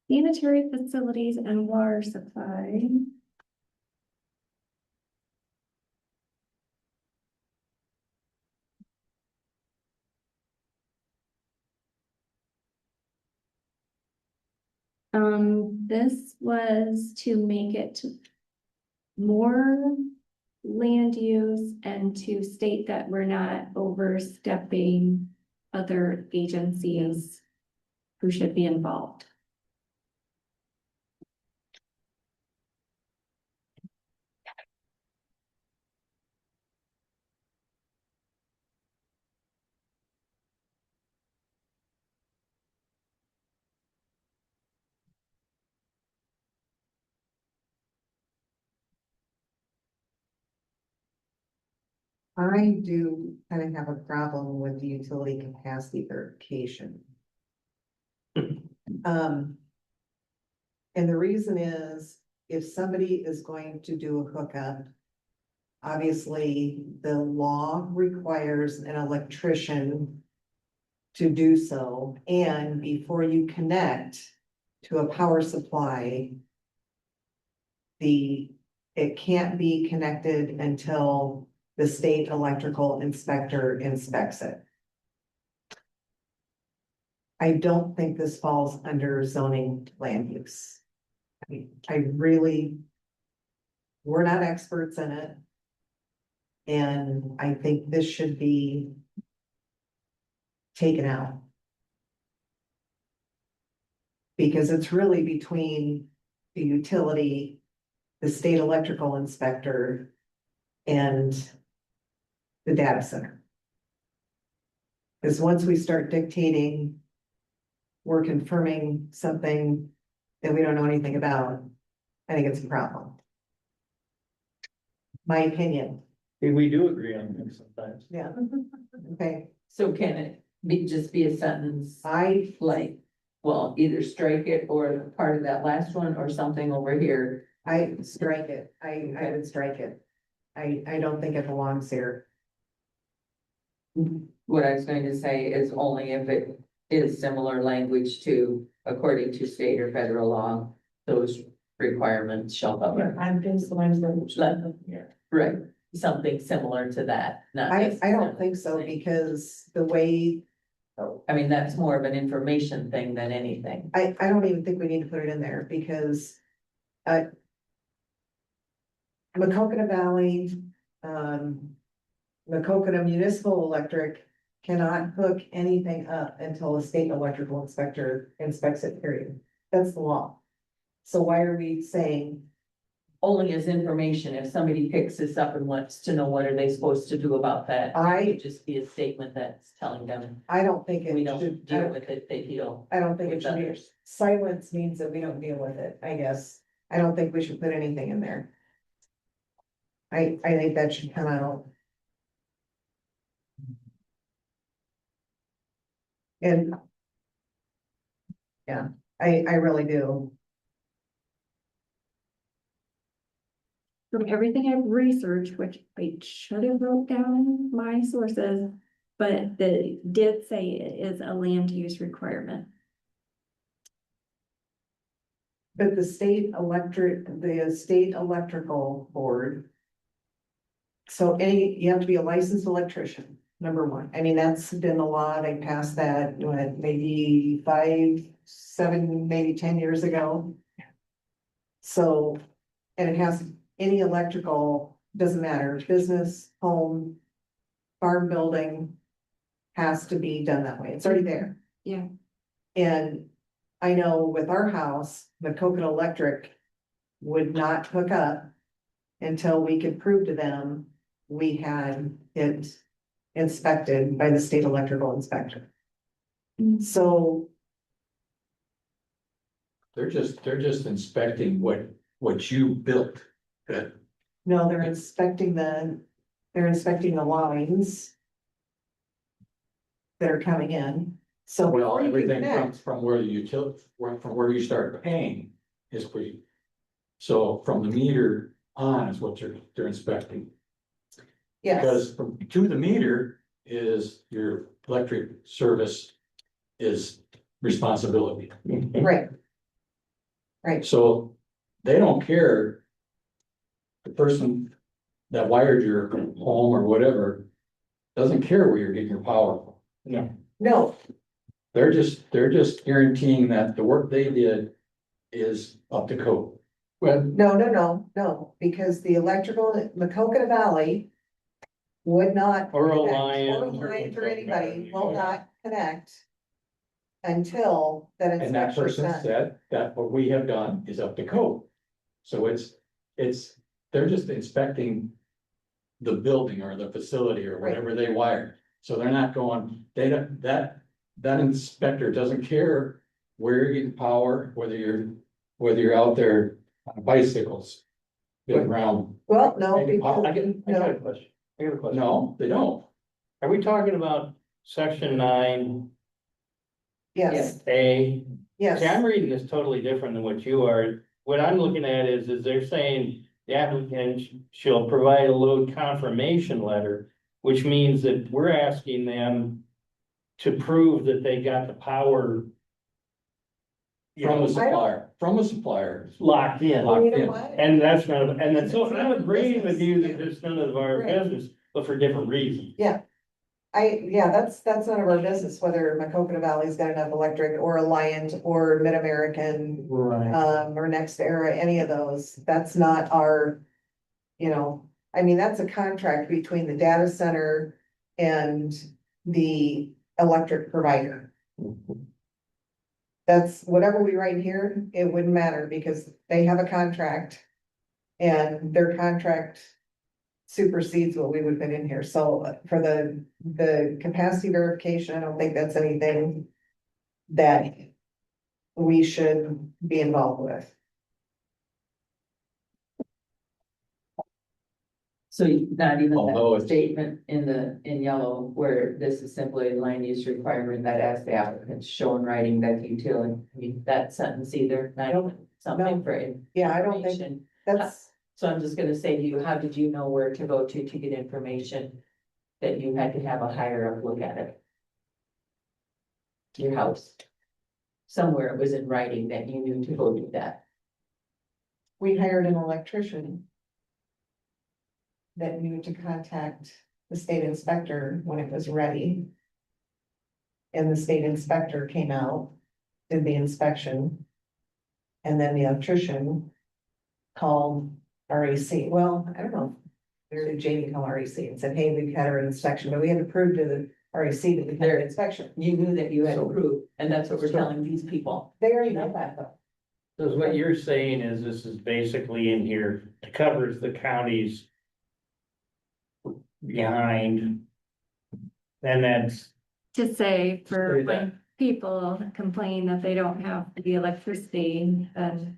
Sanitary facilities and water supply. This was to make it more land use and to state that we're not overstepping other agencies who should be involved. I do kind of have a problem with the utility capacity verification. And the reason is, if somebody is going to do a hookup, obviously the law requires an electrician to do so, and before you connect to a power supply, it can't be connected until the state electrical inspector inspects it. I don't think this falls under zoning land use. I really, we're not experts in it. And I think this should be taken out. Because it's really between the utility, the state electrical inspector, and the data center. Because once we start dictating, we're confirming something that we don't know anything about, I think it's a problem. My opinion. We do agree on things sometimes. Yeah. Okay. So can it just be a sentence I like, well, either strike it or part of that last one or something over here? strike it. I would strike it. I don't think it belongs here. What I was going to say is only if it is similar language to, according to state or federal law, those requirements shall cover. I'm just the ones that. Right, something similar to that, not. I don't necessarily think so, the same. because the way, I mean, that's more of an information thing than anything. I don't even think we need to put it in there, because Macocata Valley, Macokota Municipal Electric cannot hook anything up until the state electrical inspector inspects it, period. That's the law. So why are we saying, Only as information, if somebody picks this up and wants to know what are they supposed to do about that. It would just be a statement that's telling them, I don't think it we don't should, deal with it, they deal. I don't think it with should be, others. silence means that we don't deal with it, I guess. I don't think we should put anything in there. I think that should come out. And. Yeah, I really do. From everything I've researched, which I should have wrote down my sources, but they did say it is a land use requirement. But the state electrical board. So you have to be a licensed electrician, number one. I mean, that's been the law. They passed that, what, maybe 5, 7, maybe 10 years ago. So, and it has any electrical, doesn't matter, business, home, farm building. Has to be done that way. It's already there. Yeah. And I know with our house, Macokota Electric would not hook up until we could prove to them we had it inspected by the state electrical inspector. So They're just inspecting what you built. Good. no, they're inspecting the lines that are coming in. So Well, before you can everything connect, from where from where you start paying is pretty. So from the meter on is what they're inspecting. yes, Because to the meter is your electric service is responsibility. right. Right. So they don't care. The person that wired your home or whatever doesn't care where you're getting your power from. No, They're just guaranteeing that the work they did is up to code. Well, no, because the electrical, Macokota Valley would not. Or connect, Alliant. Or Alliant or anybody will not connect until that and that inspection's person done. said that what we have done is up to code. So they're just inspecting the building or the facility or whatever they wired. So they're not going, that inspector doesn't care where you're getting power, whether you're out there on bicycles. Getting around. Well, no, Maybe because, I got a no, question. I got a question. No, they don't. Are we talking about section 9, yes, A? yes. See, I'm reading this totally different than what you are. What I'm looking at is they're saying the applicant shall provide a load confirmation letter, which means that we're asking them to prove that they got the power. From the supplier. Locked in. Well, you Locked know in. what? And that's not, and then, so I'm agreeing with you that it's none of our Right. business, but for different reasons. Yeah, that's none of our business, whether Macokota Valley's got enough electric or Alliant or Mid-American. Right. Or Next Era, any of those, that's not our, I mean, that's a contract between the data center and the electric provider. That's whatever we write here, it wouldn't matter because they have a contract. And their contract supersedes what we would put in here, so for the capacity verification, I don't think that's anything that we should be involved with. So not even Although that it's- statement in yellow where this is simply a land use requirement that as the applicant show in writing that the utility, I mean, that sentence either, not even something for Yeah, I don't think information. that's, So I'm just gonna say to you, how did you know where to go to get information? That you had to have a higher up look at it? Your house. Somewhere it was in writing that you knew to go do that. we hired an electrician. That knew to contact the state inspector when it was ready. And the state inspector came out, did the inspection. And then the electrician called RAC, well, I don't know. to Jamie call REC and said, hey, we've had our inspection, but we hadn't approved to the REC that we've had our inspection. You knew that you had approved, and that's what we're telling these people. They already know that though. So what you're saying is this is basically in here, it covers the counties behind. And that's, To say for Say that. when people complain that they don't have the electricity, then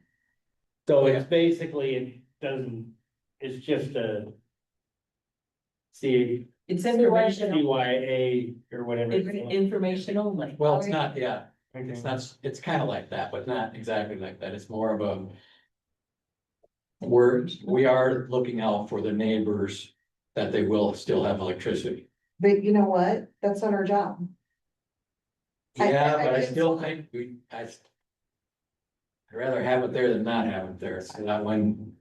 so it's basically, it doesn't, it's just a C, It's information, CYA or whatever. it's information only. Well, it's not, yeah, it's kind of like that, but not exactly like that. It's more of a. We are looking out for the neighbors that they will still have electricity. But you know what? That's not our job. Yeah, but I get still some- think I'd rather have it there than not have it there. So that when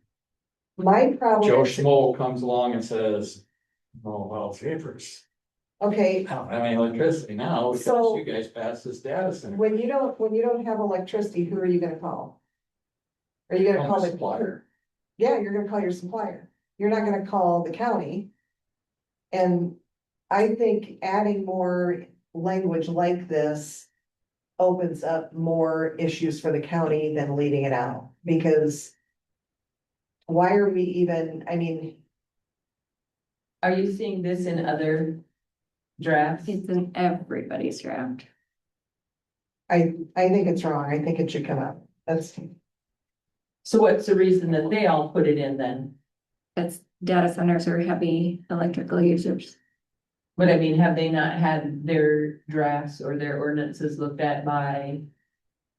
My problem Joe is, Schmo comes along and says, oh, well, favors. okay, I don't have any electricity now So- because you guys passed this data center. when you don't have electricity, who are you gonna call? Are you gonna call the Supplier. Yeah, you're gonna call your supplier. You're not gonna call the county. And I think adding more language like this opens up more issues for the county than leaving it out, because why are we even, I mean, Are you seeing this in other drafts? it's in everybody's draft. I think it's wrong. I think it should come up. That's, So what's the reason that they all put it in then? It's data centers are heavy electrical users. But I mean, have they not had their drafts or their ordinances looked at by,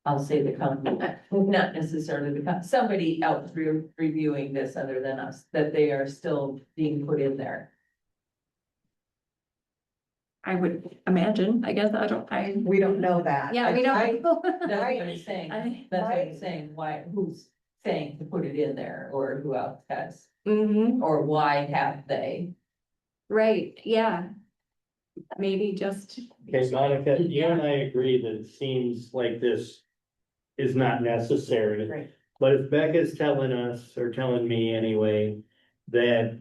I'll say the company, not necessarily somebody else reviewing this other than us, that they are still being put in there? I would imagine, I guess, we don't know that. Yeah, we I- don't. know. That's what I'm saying, I- that's what I'm saying, why, who's saying to put it in there, or who else has, Mhm, or why have they? right, yeah. Maybe just, Okay, Monica, you and I agree that it seems like this is not necessary. Right. But if Becca's telling us, or telling me anyway, that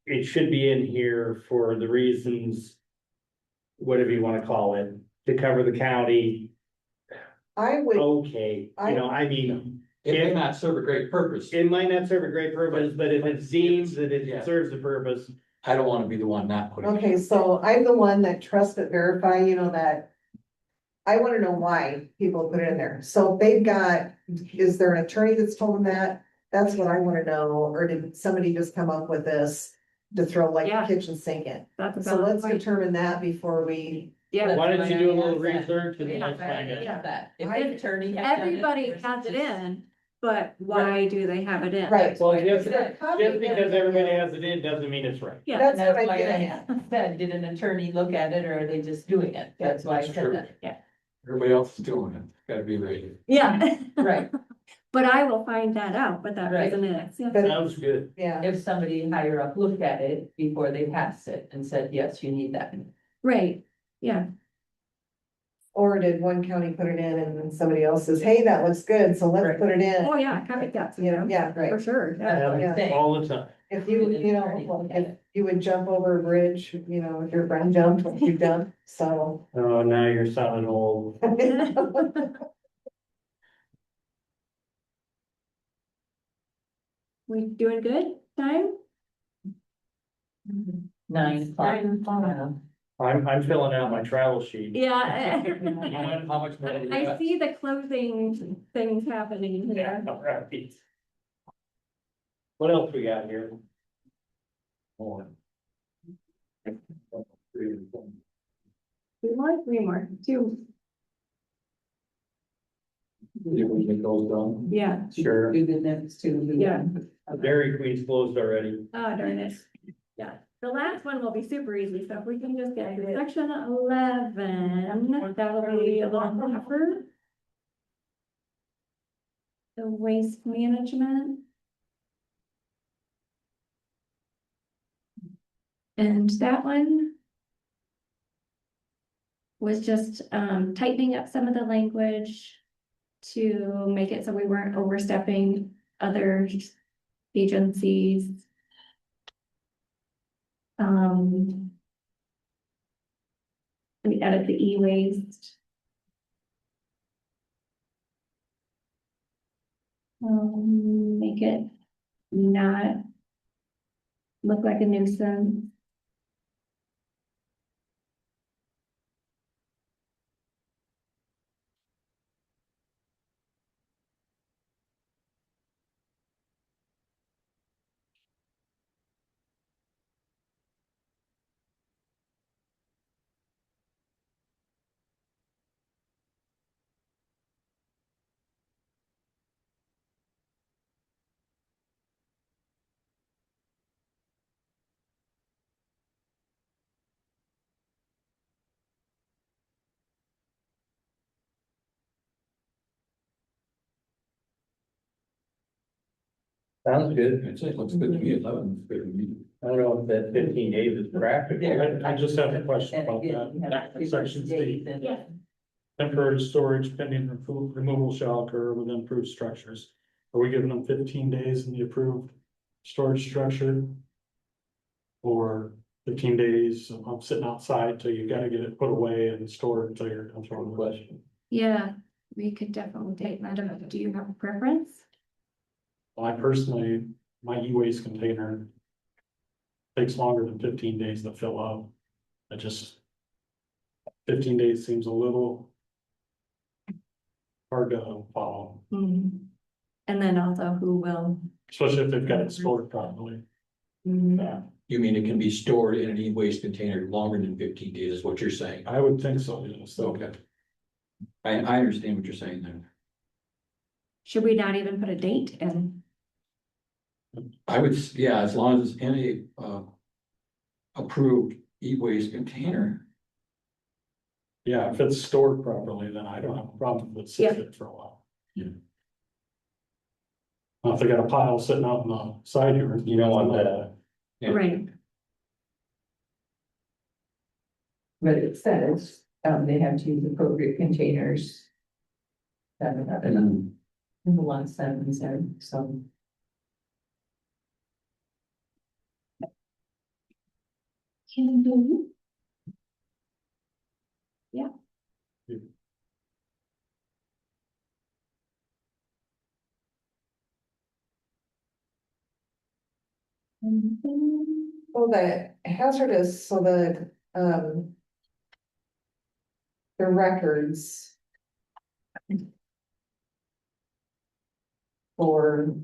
it should be in here for the reasons, whatever you wanna call it, to cover the county, I would, okay, you know, I mean, It may not serve a great purpose. it might not serve a great purpose, but if it seems that Yeah. it serves a purpose, I don't want to be the one not putting. it. okay, so I'm the one that trust but verify, you know, that. I wanna know why people put it in there. So if they've got, is there an attorney that's told them that? That's what I wanna know, or did somebody just come up with this to throw like Yeah. the kitchen sink in? that's a So valid let's point. determine that before we, Yeah, why don't you do a little Yeah. research and Yeah, let's find out. yeah, that, if I- an attorney. has done it everybody versus has it just- in, but why do they have it in? right, Well, That's just, why I said- just because everybody has it in doesn't mean it's right. Yeah, that's That's what why I'm getting at. I said, did an attorney look at it, or are they just doing it? That's why I That's said true. that. Everybody else is doing it. Gotta be ready. yeah. Right, But I will find that out, but that Right. isn't it. Yeah. But- Sounds good. Yeah, if somebody higher up looked at it before they passed it and said, yes, you need that. Right, yeah, or did one county put it in and then somebody else says, hey, that looks good, so let's Right. put it in. oh, yeah, copycats, you You know, know, yeah, for right. sure, yeah. That's what Yeah. I'm saying. All the time. If you, you know, if you would jump over a bridge, you know, if your friend jumped, what you've done, so. Oh, now you're sounding old. We doing good time? 9 o'clock. I'm filling out my travel sheet. Yeah. How much more? do we I got? see the closing things happening Yeah, here. right. What else we got here? We want three more, two, Did we get those done? yeah, Sure. Do the next two. Yeah. Dairy Queen's closed already. oh darn it. Yeah, the last one will be super easy, so if we can just get to section 11, that'll be a little tougher. The waste management. And that one was just tightening up some of the language to make it so we weren't overstepping other agencies. We added the e-waste. Make it not look like a nuisance. Sounds good. It looks good to me, 11 is good to me. I don't know if that 15 days is practical. I just have a question about that. Section C. Temporary storage pending removal shall occur within approved structures. Are we giving them 15 days in the approved storage structure? Or 15 days of sitting outside till you gotta get it put away and stored until you're comfortable with it? Yeah, we could definitely take that up. Do you have a preference? I personally, my e-waste container takes longer than 15 days to fill up. I just, 15 days seems a little hard to follow, And then also who will? especially if they've got it stored properly. Yeah, You mean it can be stored in an e-waste container longer than 15 days is what you're saying? I would think so, yes. Okay. I understand what you're saying there. Should we not even put a date in? I would, yeah, as long as it's in a approved e-waste container. Yeah, if it's stored properly, then I don't have a problem with it sitting there for a while. Yeah. Now, if they got a pile sitting out in the side yard. You don't want that. Yeah. Right. But it says, they have to use appropriate containers. In the last sentence there, so. Can do. Yeah. Well, the hazardous, so the records for,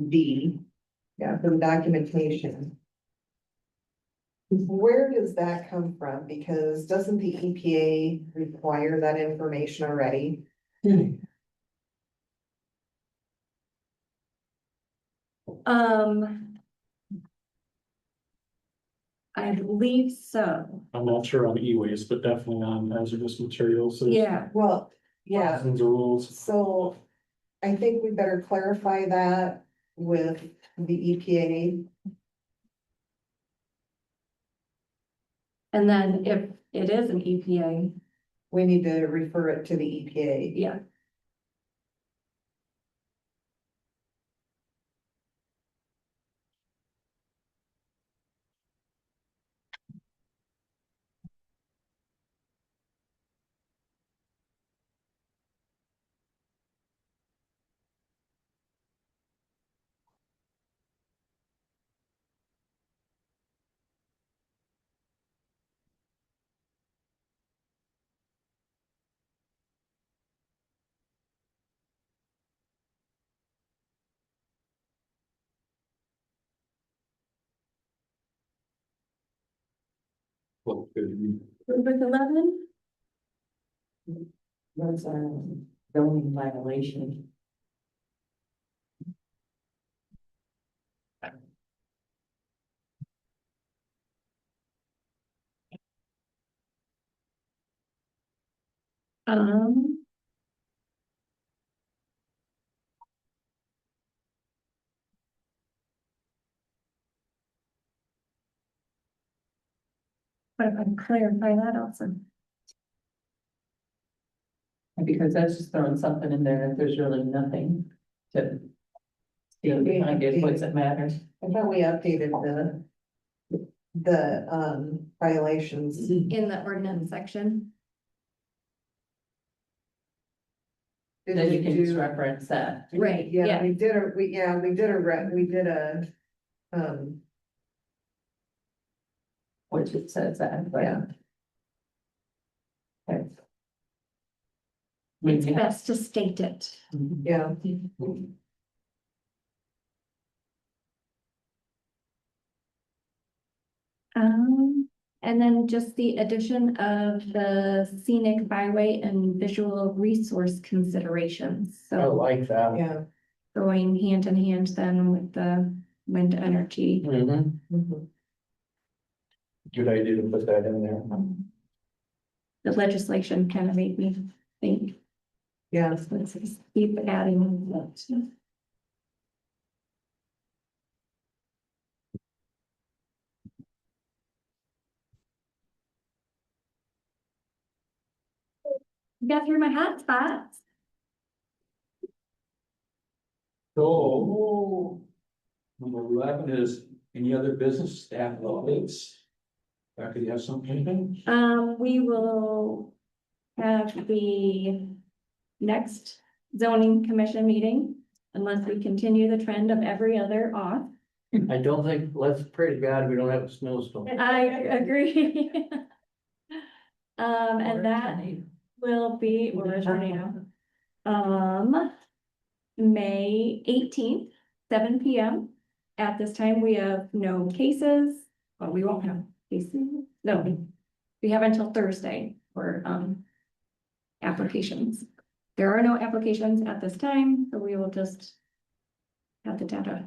D, yeah, for the documentation. Where does that come from? Because doesn't the EPA require that information already? I believe so. I'm not sure on e-waste, but definitely on hazardous materials. There's Yeah. Well, yeah, thousands of rules. so I think we better clarify that with the EPA. And then if it is an EPA, We need to refer it to the EPA. yeah. Well, good to me. With 11? Those are zoning violation. Um. But if I clarify that also. Because that's just throwing something in there that there's really nothing to I guess what's it matters. I thought we updated the violations. In the ordinance section. Did Then we you can just do- reference that. Right, Yeah, yeah. we did a, Which it says that, but. Yeah. Okay. It's best to state it. yeah. And then just the addition of the scenic byway and visual resource considerations. I So like that. Yeah. going hand in hand then with the wind energy. Mhm. Good idea to put that in there. The legislation kind of made me think, Yeah. let's just keep adding that. Got through my hot spots. So, number 11 is any other business staff updates? Becky, you have something? We will have the next zoning commission meeting unless we continue the trend of every other off. I don't think, let's pray to God we don't have a snowstorm. I agree. And that will be, or a tornado. May 18th, 7 PM. At this time, we have no cases, well, we won't have cases, no. We have until Thursday for, applications. There are no applications at this time, so we will just have the data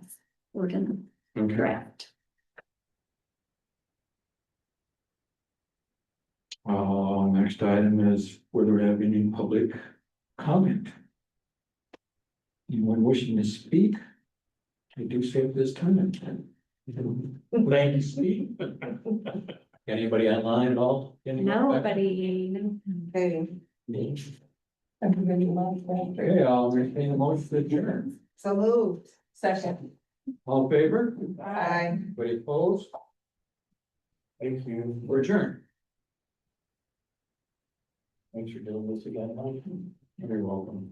ordered in draft. Next item is whether we have any public comment. Anyone wishing to speak? I do so at this time. Thank you, Steve. Anybody online at all? Nobody. Okay, Okay, I'll entertain a motion to adjourn. so moved. Second. All in favor? Bye. Anybody opposed? Thank you. We're adjourned. Thanks for doing this again, Mike. You're welcome.